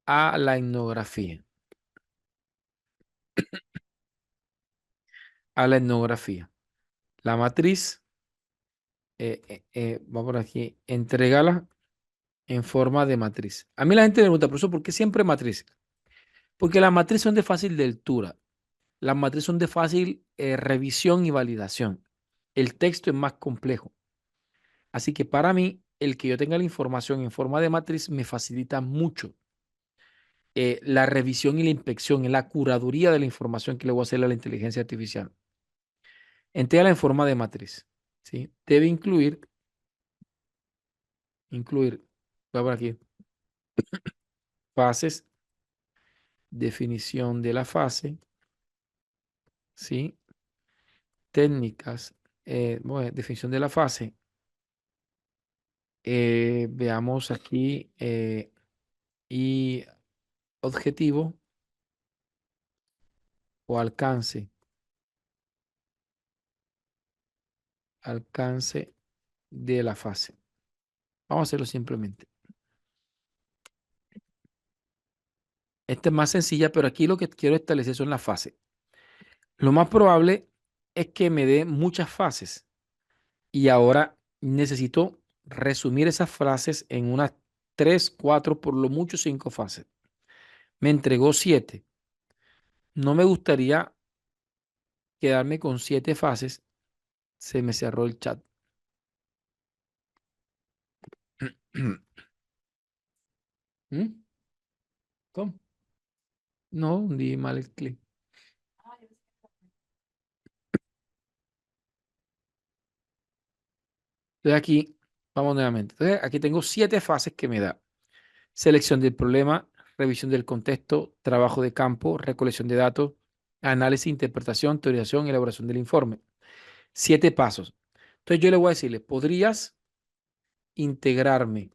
a la etnografía, a la etnografía. La matriz, va por aquí, entregala en forma de matriz. A mí la gente me pregunta, profesor, ¿por qué siempre matriz? Porque las matrices son de fácil lectura, las matrices son de fácil revisión y validación. El texto es más complejo. Así que para mí, el que yo tenga la información en forma de matriz me facilita mucho la revisión y la inspección, en la curaduría de la información que le voy a hacer a la inteligencia artificial. Entéala en forma de matriz, ¿sí? Debe incluir, va por aquí, fases, definición de la fase, ¿sí? Técnicas, bueno, definición de la fase. Veamos aquí y objetivo o alcance de la fase. Vamos a hacerlo simplemente. Esta es más sencilla, pero aquí lo que quiero establecer son las fases. Lo más probable es que me dé muchas fases y ahora necesito resumir esas frases en unas tres, cuatro, por lo mucho cinco fases. Me entregó siete. No me gustaría quedarme con siete fases. Se me cerró el chat. ¿Mm? ¿Cómo? No, hundí mal el clic. Entonces aquí, vamos nuevamente. Entonces aquí tengo 7 fases que me da. Selección del problema, revisión del contexto, trabajo de campo, recolección de datos, análisis, interpretación, teorización, elaboración del informe. 7 pasos. Entonces yo le voy a decirle, ¿podrías integrarme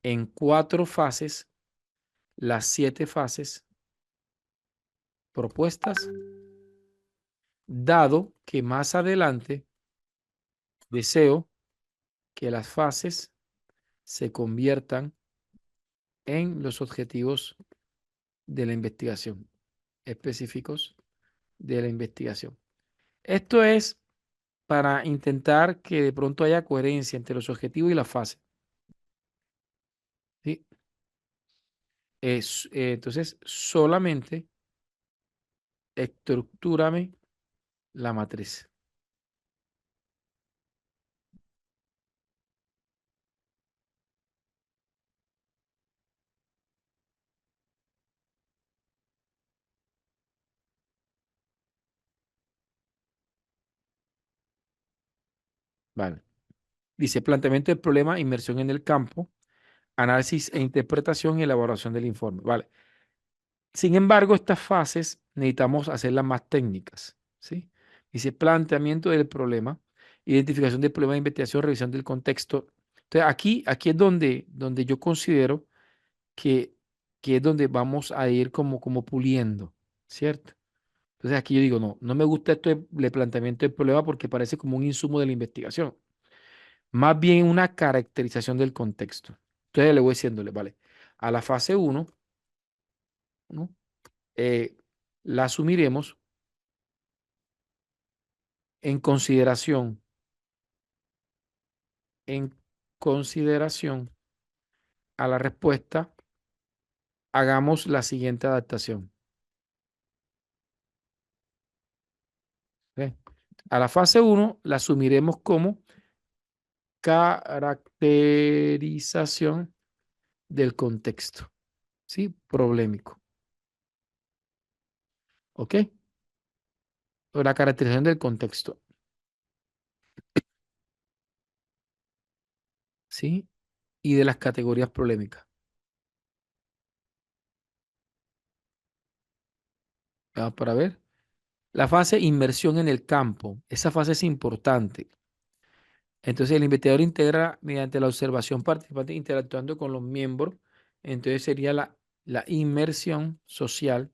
en 4 fases las 7 fases propuestas, dado que más adelante deseo que las fases se conviertan en los objetivos de la investigación, específicos de la investigación? Esto es para intentar que de pronto haya coherencia entre los objetivos y la fase. ¿Sí? Entonces, solamente estructúrame la matriz. Vale. Dice planteamiento del problema, inmersión en el campo, análisis e interpretación y elaboración del informe. Vale. Sin embargo, estas fases necesitamos hacerlas más técnicas. ¿Sí? Dice planteamiento del problema, identificación del problema de investigación, revisión del contexto. Entonces, aquí es donde yo considero que, que es donde vamos a ir como puliendo, ¿cierto? Entonces aquí yo digo, no, no me gusta esto de planteamiento del problema porque parece como un insumo de la investigación, más bien una caracterización del contexto. Entonces le voy diciéndole, vale, a la fase uno, ¿no? Eh, la asumiremos en consideración, en consideración a la respuesta, hagamos la siguiente adaptación. ¿Ok? A la fase uno la asumiremos como caracterización del contexto, ¿sí? Problemático, ¿ok? O la caracterización del contexto, ¿sí? Y de las categorías problemáticas. Vamos para ver. La fase inmersión en el campo, esa fase es importante. Entonces el investigador integra mediante la observación participante interactuando con los miembros. Entonces sería la inmersión social.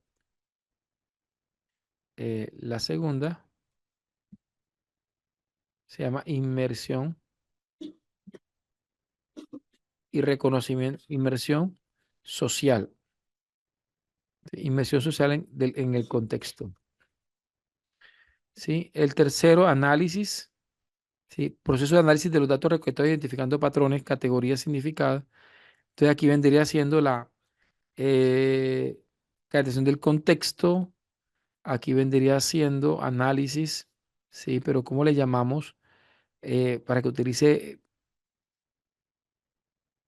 La segunda se llama inmersión y reconocimiento, inmersión social. ¿Sí? Inmersión social en el contexto. ¿Sí? El tercero, análisis. ¿Sí? Proceso de análisis de los datos recolectados identificando patrones, categorías significadas. Entonces aquí vendría siendo la eh, caracterización del contexto. Aquí vendría siendo análisis, ¿sí? Pero ¿cómo le llamamos? Para que utilice,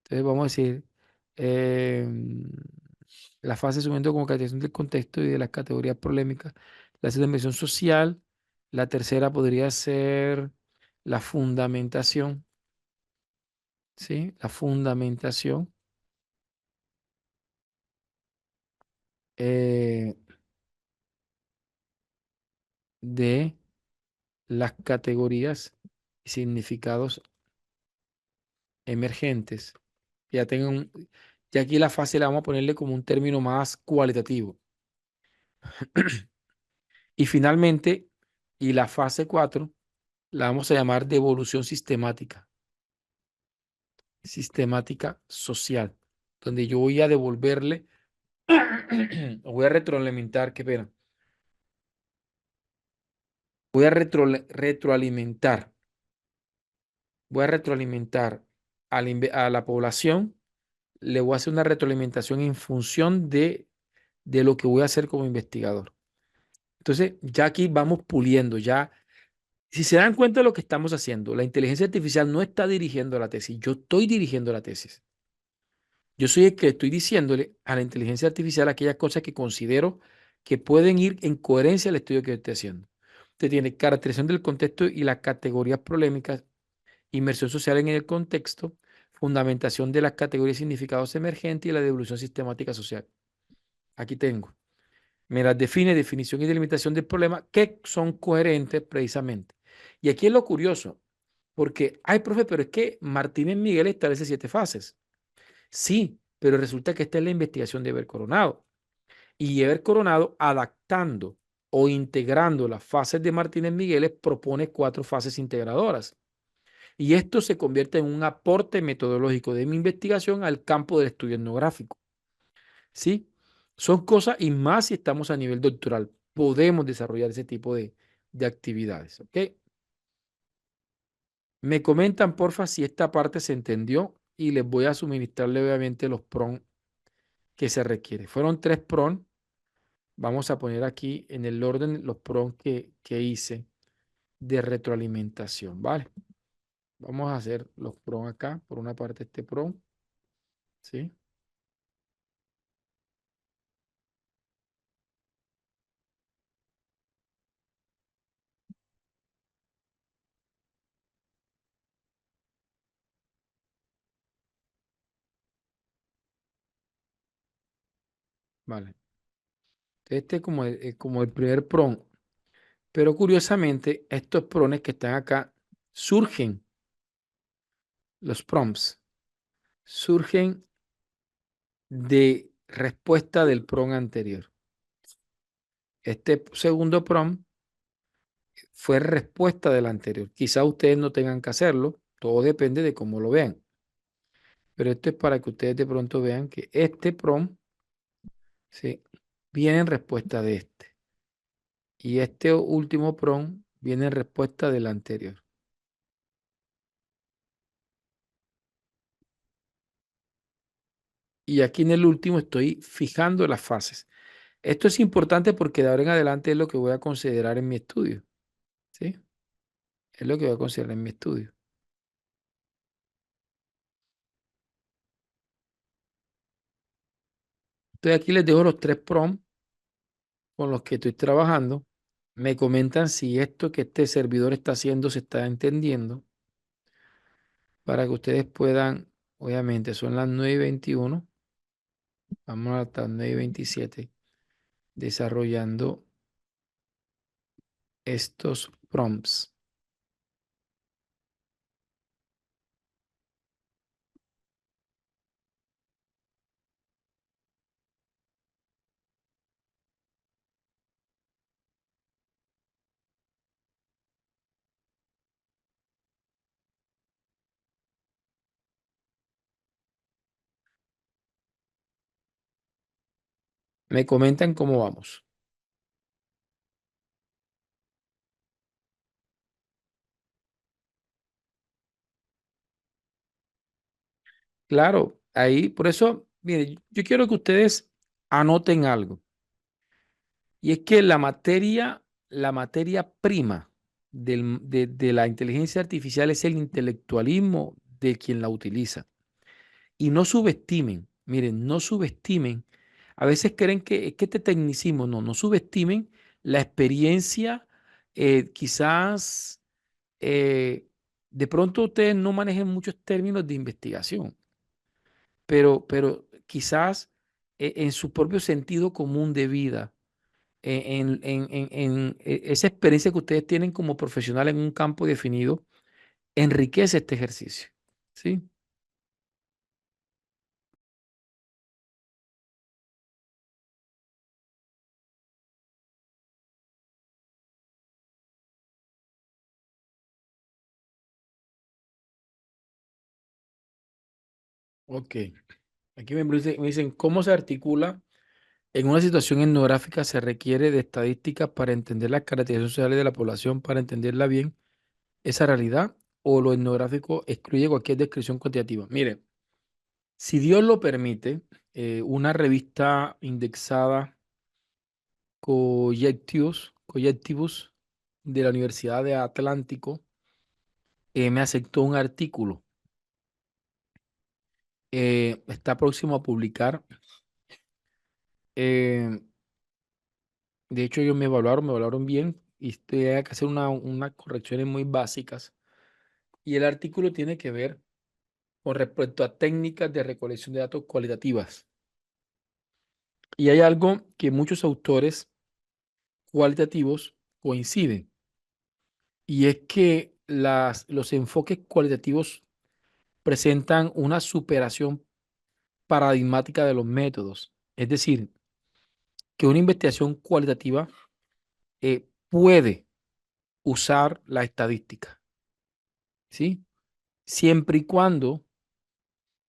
entonces vamos a decir, em, la fase subiendo como caracterización del contexto y de las categorías polémicas. La segunda dimensión social. La tercera podría ser la fundamentación, ¿sí? La fundamentación eh, de las categorías y significados emergentes. Ya tengo ya aquí la fase la vamos a ponerle como un término más cualitativo. Y finalmente, y la fase 4 la vamos a llamar de evolución sistemática, sistemática social, donde yo voy a devolverle, voy a retroalimentar, qué pena, voy a retroalimentar, voy a retroalimentar a la población, le voy a hacer una retroalimentación en función de lo que voy a hacer como investigador. Entonces, ya aquí vamos puliendo, ya Si se dan cuenta de lo que estamos haciendo, la inteligencia artificial no está dirigiendo la tesis, yo estoy dirigiendo la tesis. Yo soy el que estoy diciéndole a la inteligencia artificial aquellas cosas que considero que pueden ir en coherencia al estudio que yo estoy haciendo. Usted tiene caracterización del contexto y las categorías polémicas, inmersión social en el contexto, fundamentación de las categorías y significados emergentes y la devolución sistemática social. Aquí tengo. Me las define, definición y delimitación del problema, que son coherentes precisamente. Y aquí es lo curioso, porque, ay, profe, pero es que Martínez Miguel establece 7 fases. Sí, pero resulta que esta es la investigación de Eber Coronado. Y Eber Coronado, adaptando o integrando las fases de Martínez Miguel, propone 4 fases integradoras. Y esto se convierte en un aporte metodológico de mi investigación al campo del estudio etnográfico. ¿Sí? Son cosas y más si estamos a nivel doctoral. Podemos desarrollar ese tipo de actividades. ¿Ok? Me comentan, porfa, si esta parte se entendió y les voy a suministrar levemente los PROM que se requiere. Fueron 3 PROM. Vamos a poner aquí en el orden los PROM que hice de retroalimentación, ¿vale? Vamos a hacer los PROM acá. Por una parte este PROM, ¿sí? Vale. Este es como el primer PROM. Pero curiosamente, estos PROMs que están acá surgen, los prompts, surgen de respuesta del PROM anterior. Este segundo PROM fue respuesta del anterior. Quizá ustedes no tengan que hacerlo, todo depende de cómo lo vean. Pero esto es para que ustedes de pronto vean que este PROM, ¿sí?, viene en respuesta de este. Y este último PROM viene en respuesta del anterior. Y aquí en el último estoy fijando las fases. Esto es importante porque de ahora en adelante es lo que voy a considerar en mi estudio, ¿sí? Es lo que voy a considerar en mi estudio. Entonces aquí les dejo los 3 prompts con los que estoy trabajando. Me comentan si esto que este servidor está haciendo se está entendiendo para que ustedes puedan, obviamente son las 9:21, vamos hasta las 9:27 desarrollando estos prompts. Me comentan cómo vamos. Claro, ahí, por eso, mire, yo quiero que ustedes anoten algo. Y es que la materia prima de la inteligencia artificial es el intelectualismo de quien la utiliza. Y no subestimen, miren, no subestimen. A veces creen que es que este tecnicismo, no subestimen la experiencia, quizás de pronto ustedes no manejen muchos términos de investigación, pero quizás en su propio sentido común de vida esa experiencia que ustedes tienen como profesional en un campo definido, enriquece este ejercicio. ¿Sí? Ok. Aquí me dicen, ¿cómo se articula en una situación etnográfica? Se requiere de estadísticas para entender las características sociales de la población, para entenderla bien, esa realidad, o lo etnográfico excluye cualquier descripción cuantitativa. Mire, si Dios lo permite, una revista indexada Collectivus, de la Universidad de Atlántico me aceptó un artículo. Está próximo a publicar. eh, de hecho, ellos me evaluaron bien y tenía que hacer unas correcciones muy básicas. Y el artículo tiene que ver con respecto a técnicas de recolección de datos cualitativas. Y hay algo que muchos autores cualitativos coinciden, y es que los enfoques cualitativos presentan una superación paradigmática de los métodos. Es decir, que una investigación cualitativa puede usar la estadística, ¿sí? Siempre y cuando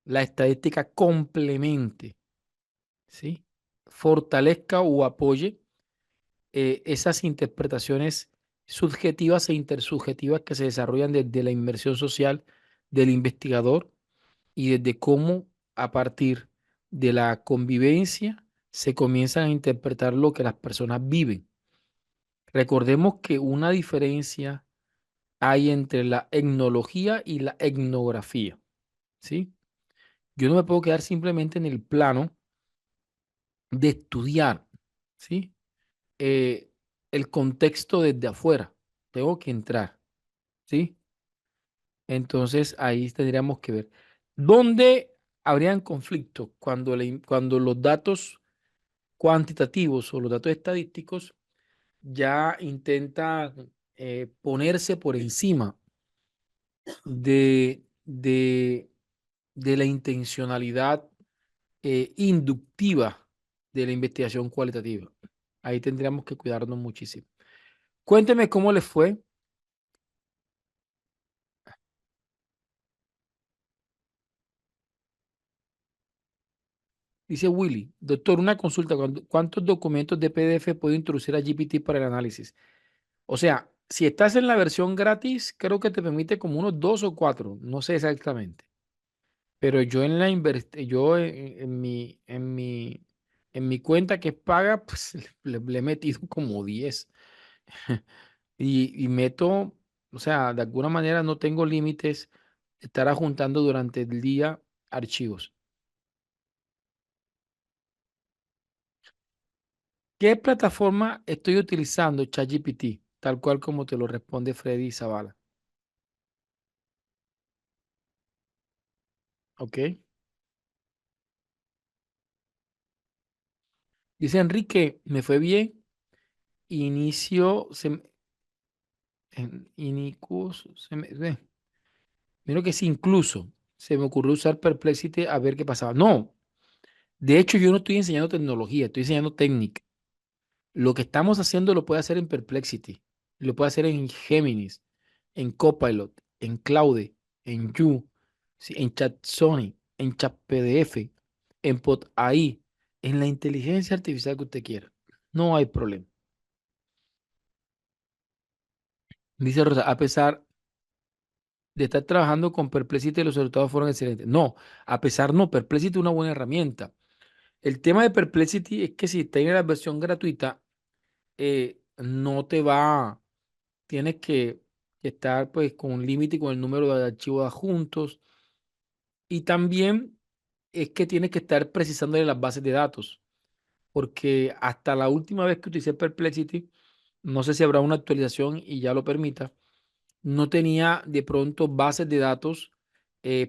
la estadística complemente, ¿sí? Fortalezca o apoye esas interpretaciones subjetivas e intersubjetivas que se desarrollan desde la inmersión social del investigador y desde cómo a partir de la convivencia se comienzan a interpretar lo que las personas viven. Recordemos que una diferencia hay entre la etnología y la etnografía, ¿sí? Yo no me puedo quedar simplemente en el plano de estudiar, ¿sí? Eh, el contexto desde afuera. Tengo que entrar, ¿sí? Entonces ahí tendríamos que ver. ¿Dónde habrían conflictos cuando, cuando los datos cuantitativos o los datos estadísticos ya intentan ponerse por encima de de la intencionalidad inductiva de la investigación cualitativa? Ahí tendríamos que cuidarnos muchísimo. Cuénteme cómo les fue. Dice Willy, doctor, una consulta. ¿Cuántos documentos de PDF puedo introducir a GPT para el análisis? O sea, si estás en la versión gratis, creo que te permite como unos dos o cuatro, no sé exactamente. Pero yo yo en mi cuenta que es paga, pues le he metido como 10. Y meto, o sea, de alguna manera no tengo límites de estar adjuntando durante el día archivos. ¿Qué plataforma estoy utilizando? ChatGPT, tal cual como te lo responde Freddy Zavala. ¿Ok? Dice Enrique, me fue bien. Inicio, Inicus, miro que sí, incluso se me ocurrió usar Perplexity a ver qué pasaba. No, de hecho yo no estoy enseñando tecnología, estoy enseñando técnica. Lo que estamos haciendo lo puede hacer en Perplexity, lo puede hacer en Géminis, en Copilot, en Claude, en You, sí, en ChatSony, en ChatPDF, en PodAI, en la inteligencia artificial que usted quiera. No hay problema. Dice Rosa, a pesar de estar trabajando con Perplexity, los resultados fueron excelentes. No, a pesar no, Perplexity es una buena herramienta. El tema de Perplexity es que si tienes la versión gratuita, no te va, tienes que estar pues con un límite con el número de archivos adjuntos, y también es que tienes que estar precisándole las bases de datos, porque hasta la última vez que utilicé Perplexity, no sé si habrá una actualización y ya lo permita, no tenía de pronto bases de datos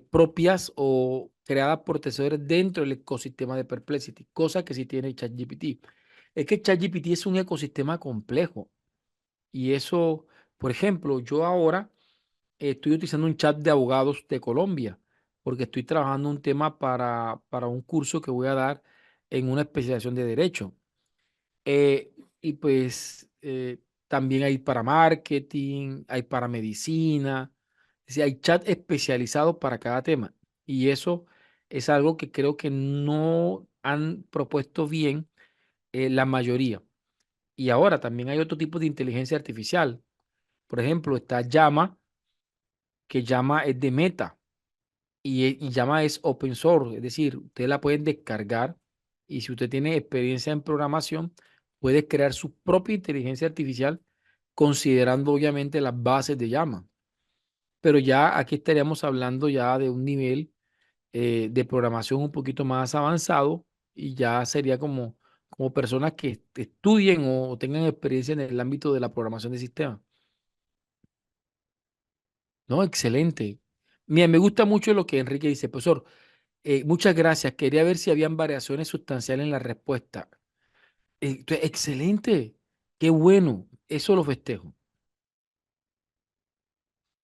propias o creadas por terceros dentro del ecosistema de Perplexity, cosa que sí tiene ChatGPT. Es que ChatGPT es un ecosistema complejo y eso, por ejemplo, yo ahora estoy utilizando un chat de abogados de Colombia porque estoy trabajando un tema para un curso que voy a dar en una especialización de derecho. Y pues también hay para marketing, hay para medicina, es decir, hay chat especializados para cada tema. Y eso es algo que creo que no han propuesto bien la mayoría. Y ahora también hay otro tipo de inteligencia artificial. Por ejemplo, está Llama, que Llama es de Meta y Llama es open source, es decir, ustedes la pueden descargar y si usted tiene experiencia en programación, puede crear su propia inteligencia artificial considerando obviamente las bases de llama. Pero ya aquí estaríamos hablando ya de un nivel de programación un poquito más avanzado y ya sería como personas que estudien o tengan experiencia en el ámbito de la programación de sistemas. No, excelente. Mira, me gusta mucho lo que Enrique dice, profesor. Muchas gracias. Quería ver si habían variaciones sustanciales en la respuesta. Excelente. Qué bueno. Eso lo festejo.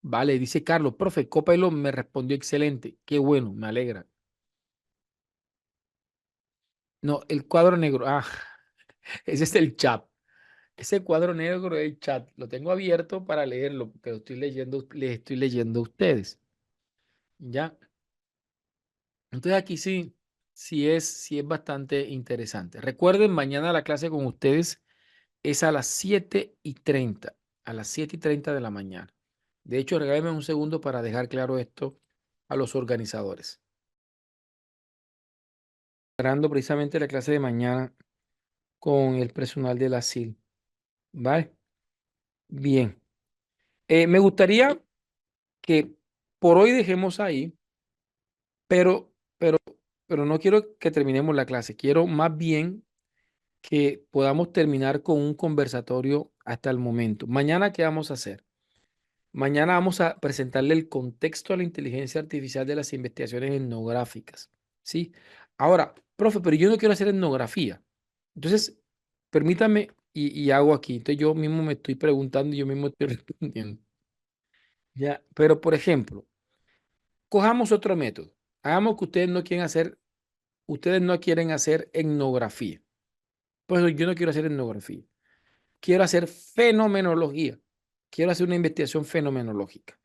Vale, dice Carlos, profe, Copilot me respondió excelente. Qué bueno, me alegra. No, el cuadro negro. Ah, ese es el chat. Ese cuadro negro es el chat. Lo tengo abierto para leerlo, pero estoy leyendo, les estoy leyendo a ustedes. ¿Ya? Entonces aquí sí, sí es bastante interesante. Recuerden, mañana la clase con ustedes es a las 7:30, a las 7:30 de la mañana. De hecho, regálenme un segundo para dejar claro esto a los organizadores. Preparando precisamente la clase de mañana con el personal de la SIL. ¿Vale? Bien. Me gustaría que por hoy dejemos ahí, pero, pero, pero no quiero que terminemos la clase. Quiero más bien que podamos terminar con un conversatorio hasta el momento. Mañana, ¿qué vamos a hacer? Mañana vamos a presentarle el contexto a la inteligencia artificial de las investigaciones etnográficas, ¿sí? Ahora, profe, pero yo no quiero hacer etnografía. Entonces, permítame y hago aquí. Entonces, yo mismo me estoy preguntando y yo mismo estoy respondiendo. Ya, pero por ejemplo, cojamos otro método. Hagamos que ustedes no quieren hacer etnografía. Pues yo no quiero hacer etnografía. Quiero hacer fenomenología. Quiero hacer una investigación fenomenológica.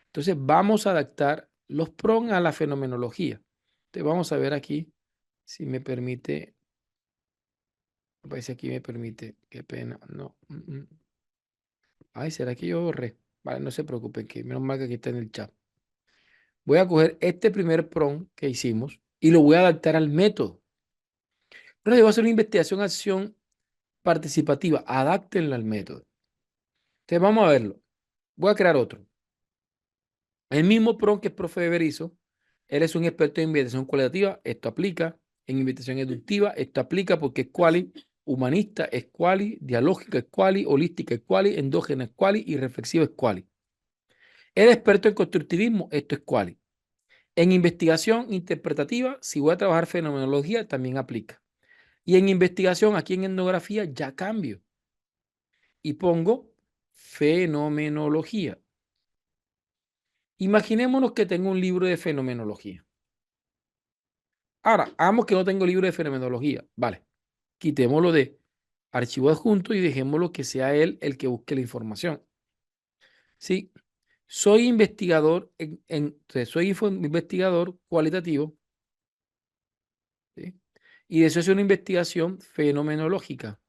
Entonces vamos a adaptar los PRON a la fenomenología. Entonces vamos a ver aquí si me permite. A ver si aquí me permite. Qué pena. No. Ay, ¿será que yo borré? Vale, no se preocupen, que menos mal que aquí está en el chat. Voy a coger este primer PRON que hicimos y lo voy a adaptar al método. Pero yo voy a hacer una investigación acción participativa. Adáptenlo al método. Entonces vamos a verlo. Voy a crear otro. El mismo PRON que el profe Weber hizo, él es un experto en investigación cualitativa, esto aplica. En investigación educativa, esto aplica porque es quali, humanista es quali, dialógica es quali, holística es quali, endógena es quali y reflexiva es quali. El experto en constructivismo, esto es quali. En investigación interpretativa, si voy a trabajar fenomenología, también aplica. Y en investigación, aquí en etnografía, ya cambio y pongo fenomenología. Imaginémonos que tengo un libro de fenomenología. Ahora, hagamos que no tengo libro de fenomenología. Vale, quitémoslo de archivo adjunto y dejémoslo que sea él el que busque la información. Sí, soy investigador, investigador cualitativo, ¿sí? Y eso es una investigación fenomenológica,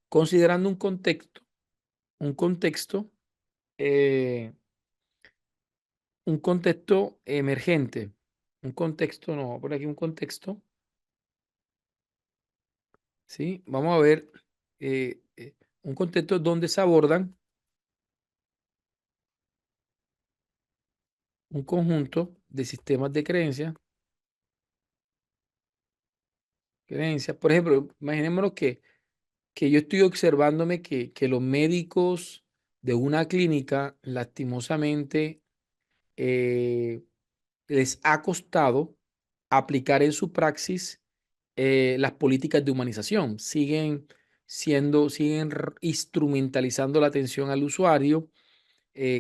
considerando un contexto, eh, un contexto emergente, un contexto, no, por aquí un contexto, ¿sí? Vamos a ver un contexto donde se abordan un conjunto de sistemas de creencias. Por ejemplo, imaginémonos que yo estoy observándome que los médicos de una clínica, lastimosamente, eh, les ha costado aplicar en su praxis las políticas de humanización. Siguen instrumentalizando la atención al usuario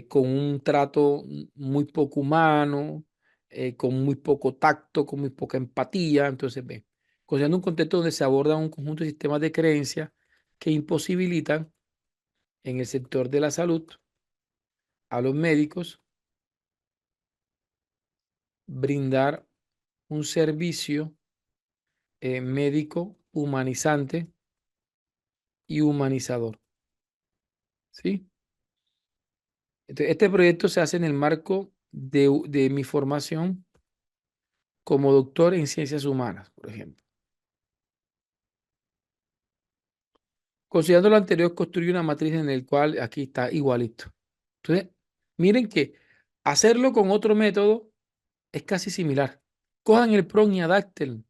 con un trato muy poco humano, con muy poco tacto, con muy poca empatía. Entonces, ve, considerando un contexto donde se aborda un conjunto de sistemas de creencias que imposibilitan en el sector de la salud a los médicos brindar un servicio médico humanizante y humanizador. ¿Sí? Este proyecto se hace en el marco de mi formación como doctor en ciencias humanas, por ejemplo. Considerando lo anterior, construye una matriz en el cual aquí está igualito. Entonces, miren que hacerlo con otro método es casi similar. Cojan el PROM y adapten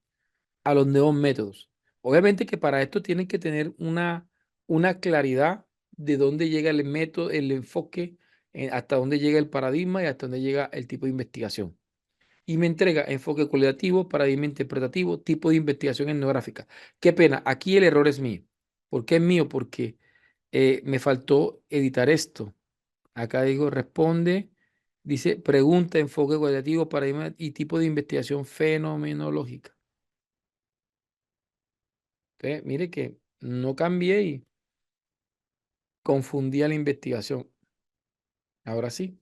a los nuevos métodos. Obviamente que para esto tienen que tener una claridad de dónde llega el método, el enfoque, hasta dónde llega el paradigma y hasta dónde llega el tipo de investigación. Y me entrega enfoque cualitativo, paradigma interpretativo, tipo de investigación etnográfica. Qué pena, aquí el error es mío. ¿Por qué es mío? Porque me faltó editar esto. Acá digo, responde, dice, pregunta, enfoque cualitativo, paradigma y tipo de investigación fenomenológica. Entonces, mire que no cambié y confundía la investigación. Ahora sí,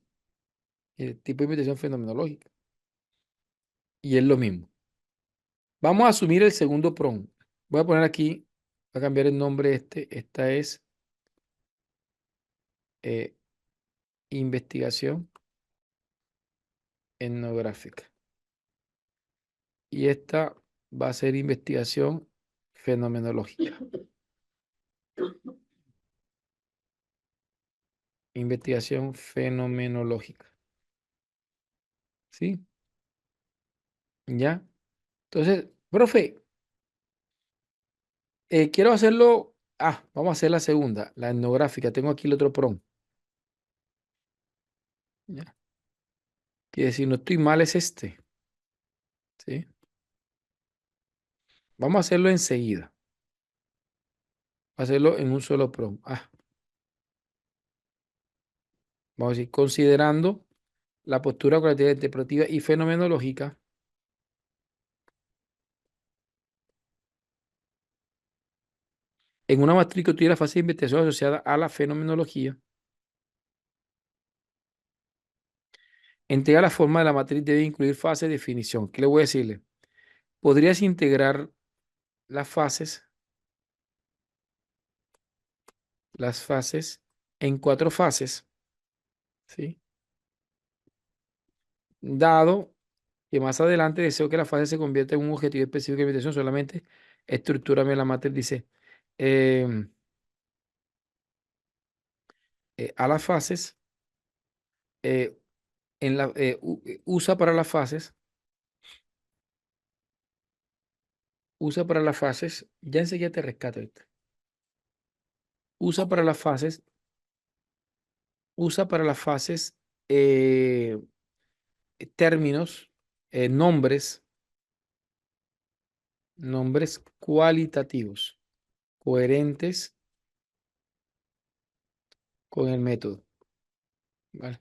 el tipo de investigación fenomenológica. Y es lo mismo. Vamos a asumir el segundo PROM. Voy a poner aquí, voy a cambiar el nombre este. Esta es eh, investigación etnográfica. Y esta va a ser investigación fenomenológica. Investigación fenomenológica. ¿Sí? ¿Ya? Entonces, profe, quiero hacerlo. Ah, vamos a hacer la segunda, la etnográfica. Tengo aquí el otro PROM. ¿Ya? Quiere decir, no estoy mal, es este. ¿Sí? Vamos a hacerlo enseguida. Hacerlo en un solo PROM. Ah, vamos a decir, considerando la postura cualitativa, interpretativa y fenomenológica en una matriz que tuviera la fase de investigación asociada a la fenomenología, entrega la forma de la matriz debe incluir fase de definición. ¿Qué le voy a decirle? Podrías integrar las fases en 4 fases, ¿sí? Dado que más adelante deseo que la fase se convierta en un objetivo específico de investigación, solamente estructúrame la matriz, dice, em, a las fases, eh, usa para las fases, ya enseguida te rescato esto. Usa para las fases, usa para las fases eh, términos, nombres cualitativos, coherentes con el método. ¿Vale?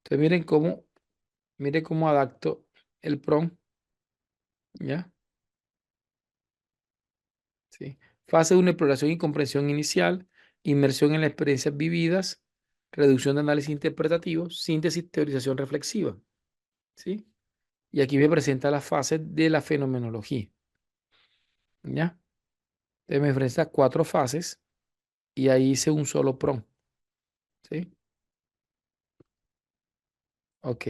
Entonces miren cómo adapto el PROM, ¿ya? ¿Sí? Fase 1, exploración y comprensión inicial, inmersión en las experiencias vividas, reducción de análisis interpretativo, síntesis, teorización reflexiva, ¿sí? Y aquí me presenta la fase de la fenomenología, ¿ya? Entonces me presenta 4 fases y ahí hice un solo PROM, ¿sí? Ok.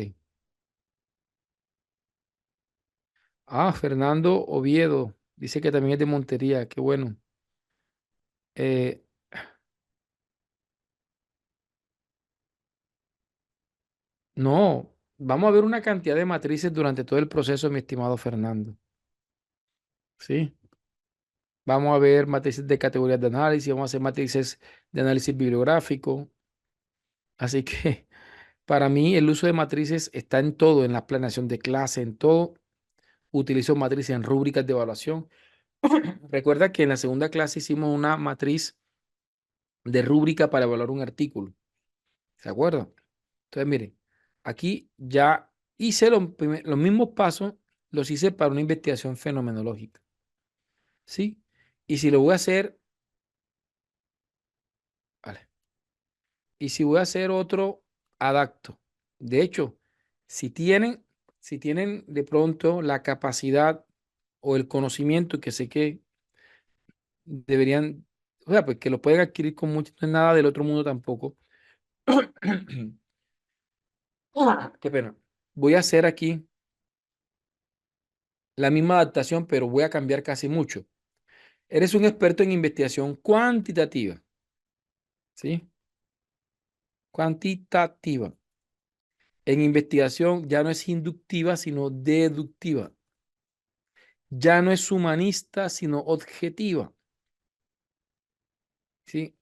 Ah, Fernando Oviedo, dice que también es de Montería, qué bueno. Eh, no, vamos a ver una cantidad de matrices durante todo el proceso, mi estimado Fernando, ¿sí? Vamos a ver matrices de categorías de análisis, vamos a hacer matrices de análisis bibliográfico. Así que para mí el uso de matrices está en todo, en la planeación de clase, en todo. Utilizo matrices en rúbricas de evaluación. Recuerda que en la segunda clase hicimos una matriz de rúbrica para evaluar un artículo. ¿Se acuerdan? Entonces, miren, aquí ya hice los mismos pasos, los hice para una investigación fenomenológica. ¿Sí? Y si lo voy a hacer, vale. Y si voy a hacer otro, adapto. De hecho, si tienen, si tienen de pronto la capacidad o el conocimiento que sé que deberían, o sea, pues que lo pueden adquirir con mucho, no es nada del otro mundo tampoco. Qué pena. Voy a hacer aquí la misma adaptación, pero voy a cambiar casi mucho. Eres un experto en investigación cuantitativa, ¿sí? Cuantitativa. En investigación ya no es inductiva, sino deductiva. Ya no es humanista, sino objetiva, ¿sí?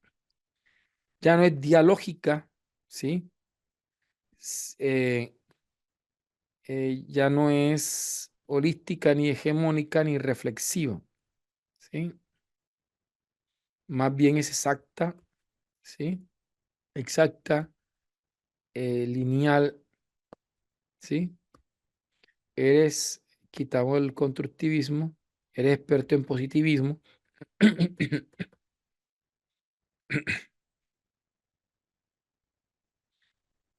Ya no es dialógica, ¿sí? S- eh, ya no es holística, ni hegemónica, ni reflexiva, ¿sí? Más bien es exacta, ¿sí? Exacta, lineal, ¿sí? Eres, quitamos el constructivismo, eres experto en positivismo,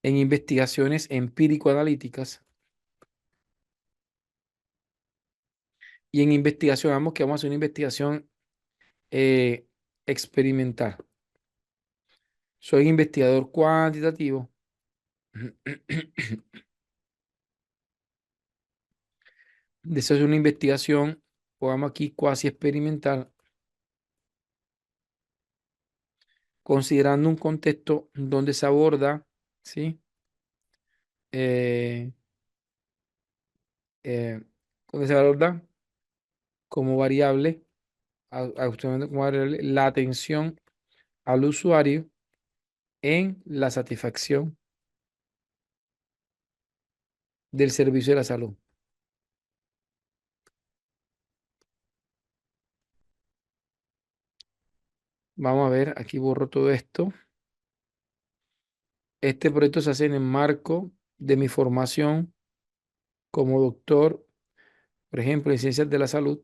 en investigaciones empírico-analíticas y en investigación, vamos que vamos a hacer una investigación eh, experimental. Soy investigador cuantitativo. Deseo una investigación, pongamos aquí cuasi experimental, considerando un contexto donde se aborda, ¿sí? Eh, eh, donde se aborda como variable, como variable, la atención al usuario en la satisfacción del servicio de la salud. Vamos a ver, aquí borro todo esto. Este proyecto se hace en el marco de mi formación como doctor, por ejemplo, en ciencias de la salud,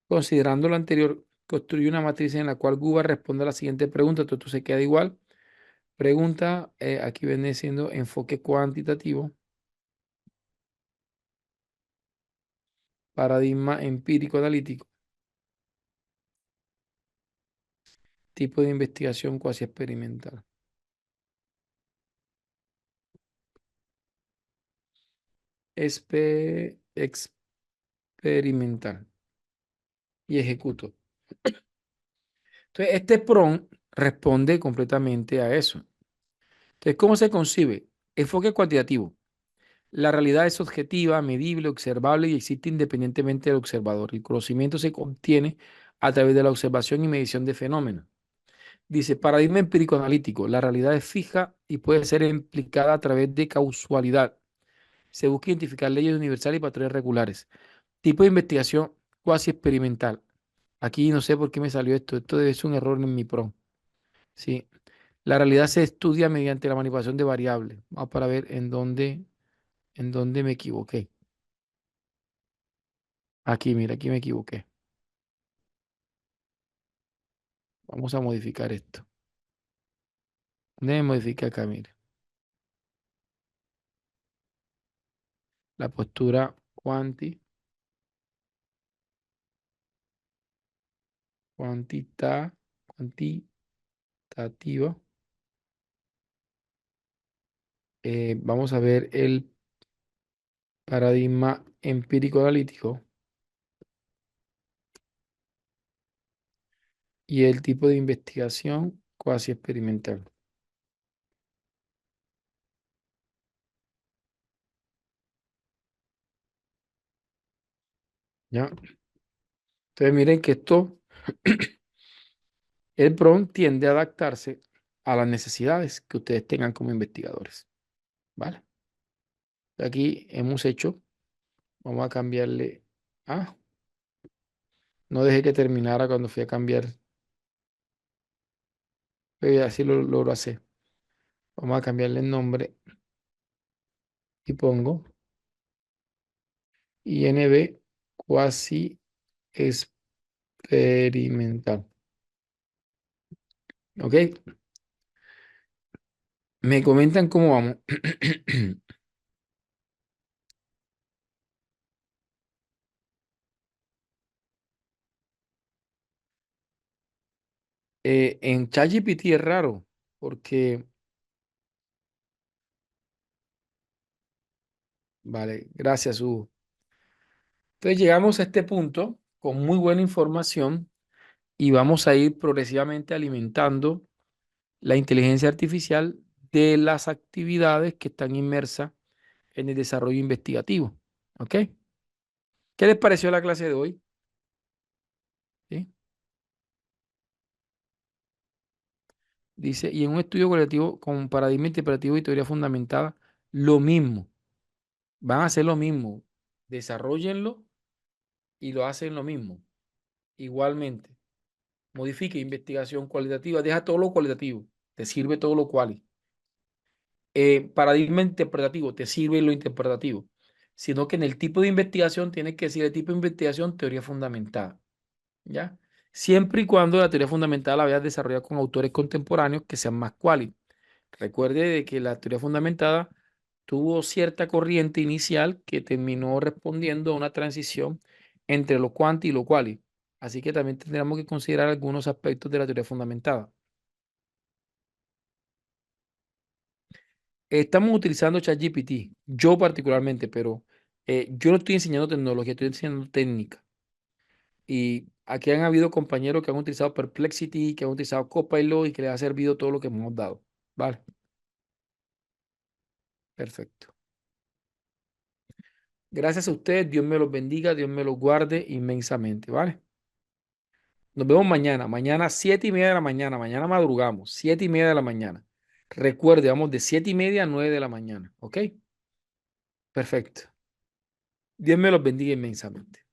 considerando lo anterior, construye una matriz en la cual Google responde a la siguiente pregunta. Todo se queda igual. Pregunta, aquí viene siendo enfoque cuantitativo, paradigma empírico analítico, tipo de investigación cuasi experimental. Experimental. Y ejecuto. Entonces, este prompt responde completamente a eso. Entonces, ¿cómo se concibe? Enfoque cuantitativo. La realidad es objetiva, medible, observable y existe independientemente del observador. El conocimiento se obtiene a través de la observación y medición de fenómenos. Dice, paradigma empírico analítico. La realidad es fija y puede ser implicada a través de causalidad. Se busca identificar leyes universales y patrones regulares. Tipo de investigación cuasi experimental. Aquí no sé por qué me salió esto. Esto debe ser un error en mi prompt. Sí. La realidad se estudia mediante la manipulación de variables. Vamos para ver en dónde me equivoqué. Aquí, mira, aquí me equivoqué. Vamos a modificar esto. ¿Dónde me modifica acá? Mire. La postura cuantita, cuantitativa. Vamos a ver el paradigma empírico analítico y el tipo de investigación cuasi experimental. ¿Ya? Entonces miren que esto, el prompt tiende a adaptarse a las necesidades que ustedes tengan como investigadores. ¿Vale? Aquí hemos hecho, vamos a cambiarle, no dejé que terminara cuando fui a cambiar, pero así lo logro hacer. Vamos a cambiarle el nombre y pongo INB cuasi experimental. ¿Ok? Me comentan cómo vamos. En ChatGPT es raro porque Vale, gracias, Hugo. Entonces llegamos a este punto con muy buena información y vamos a ir progresivamente alimentando la inteligencia artificial de las actividades que están inmersas en el desarrollo investigativo. ¿Ok? ¿Qué les pareció la clase de hoy? ¿Sí? Dice, y en un estudio cualitativo con paradigma interpretativo y teoría fundamentada, lo mismo. Van a hacer lo mismo. Desarrollenlo y lo hacen lo mismo. Igualmente. Modifique investigación cualitativa. Deja todo lo cualitativo. Te sirve todo lo cual. Paradigma interpretativo. Te sirve lo interpretativo. Sino que en el tipo de investigación tienes que decir el tipo de investigación, teoría fundamentada. ¿Ya? Siempre y cuando la teoría fundamental la hayas desarrollado con autores contemporáneos que sean más cuáles. Recuerde de que la teoría fundamentada tuvo cierta corriente inicial que terminó respondiendo a una transición entre lo cuanti y lo quali. Así que también tendríamos que considerar algunos aspectos de la teoría fundamentada. Estamos utilizando ChatGPT, yo particularmente, pero yo no estoy enseñando tecnología, estoy enseñando técnica. Y aquí han habido compañeros que han utilizado Perplexity, que han utilizado Copilot y que les ha servido todo lo que hemos dado. Vale, perfecto. Gracias a ustedes, Dios me los bendiga, Dios me los guarde inmensamente, ¿vale? Nos vemos mañana, mañana 7:30 de la mañana, mañana madrugamos, 7:30 de la mañana. Recuerde, vamos de 7:30 a 9 de la mañana, ¿ok? Perfecto. Dios me los bendiga inmensamente.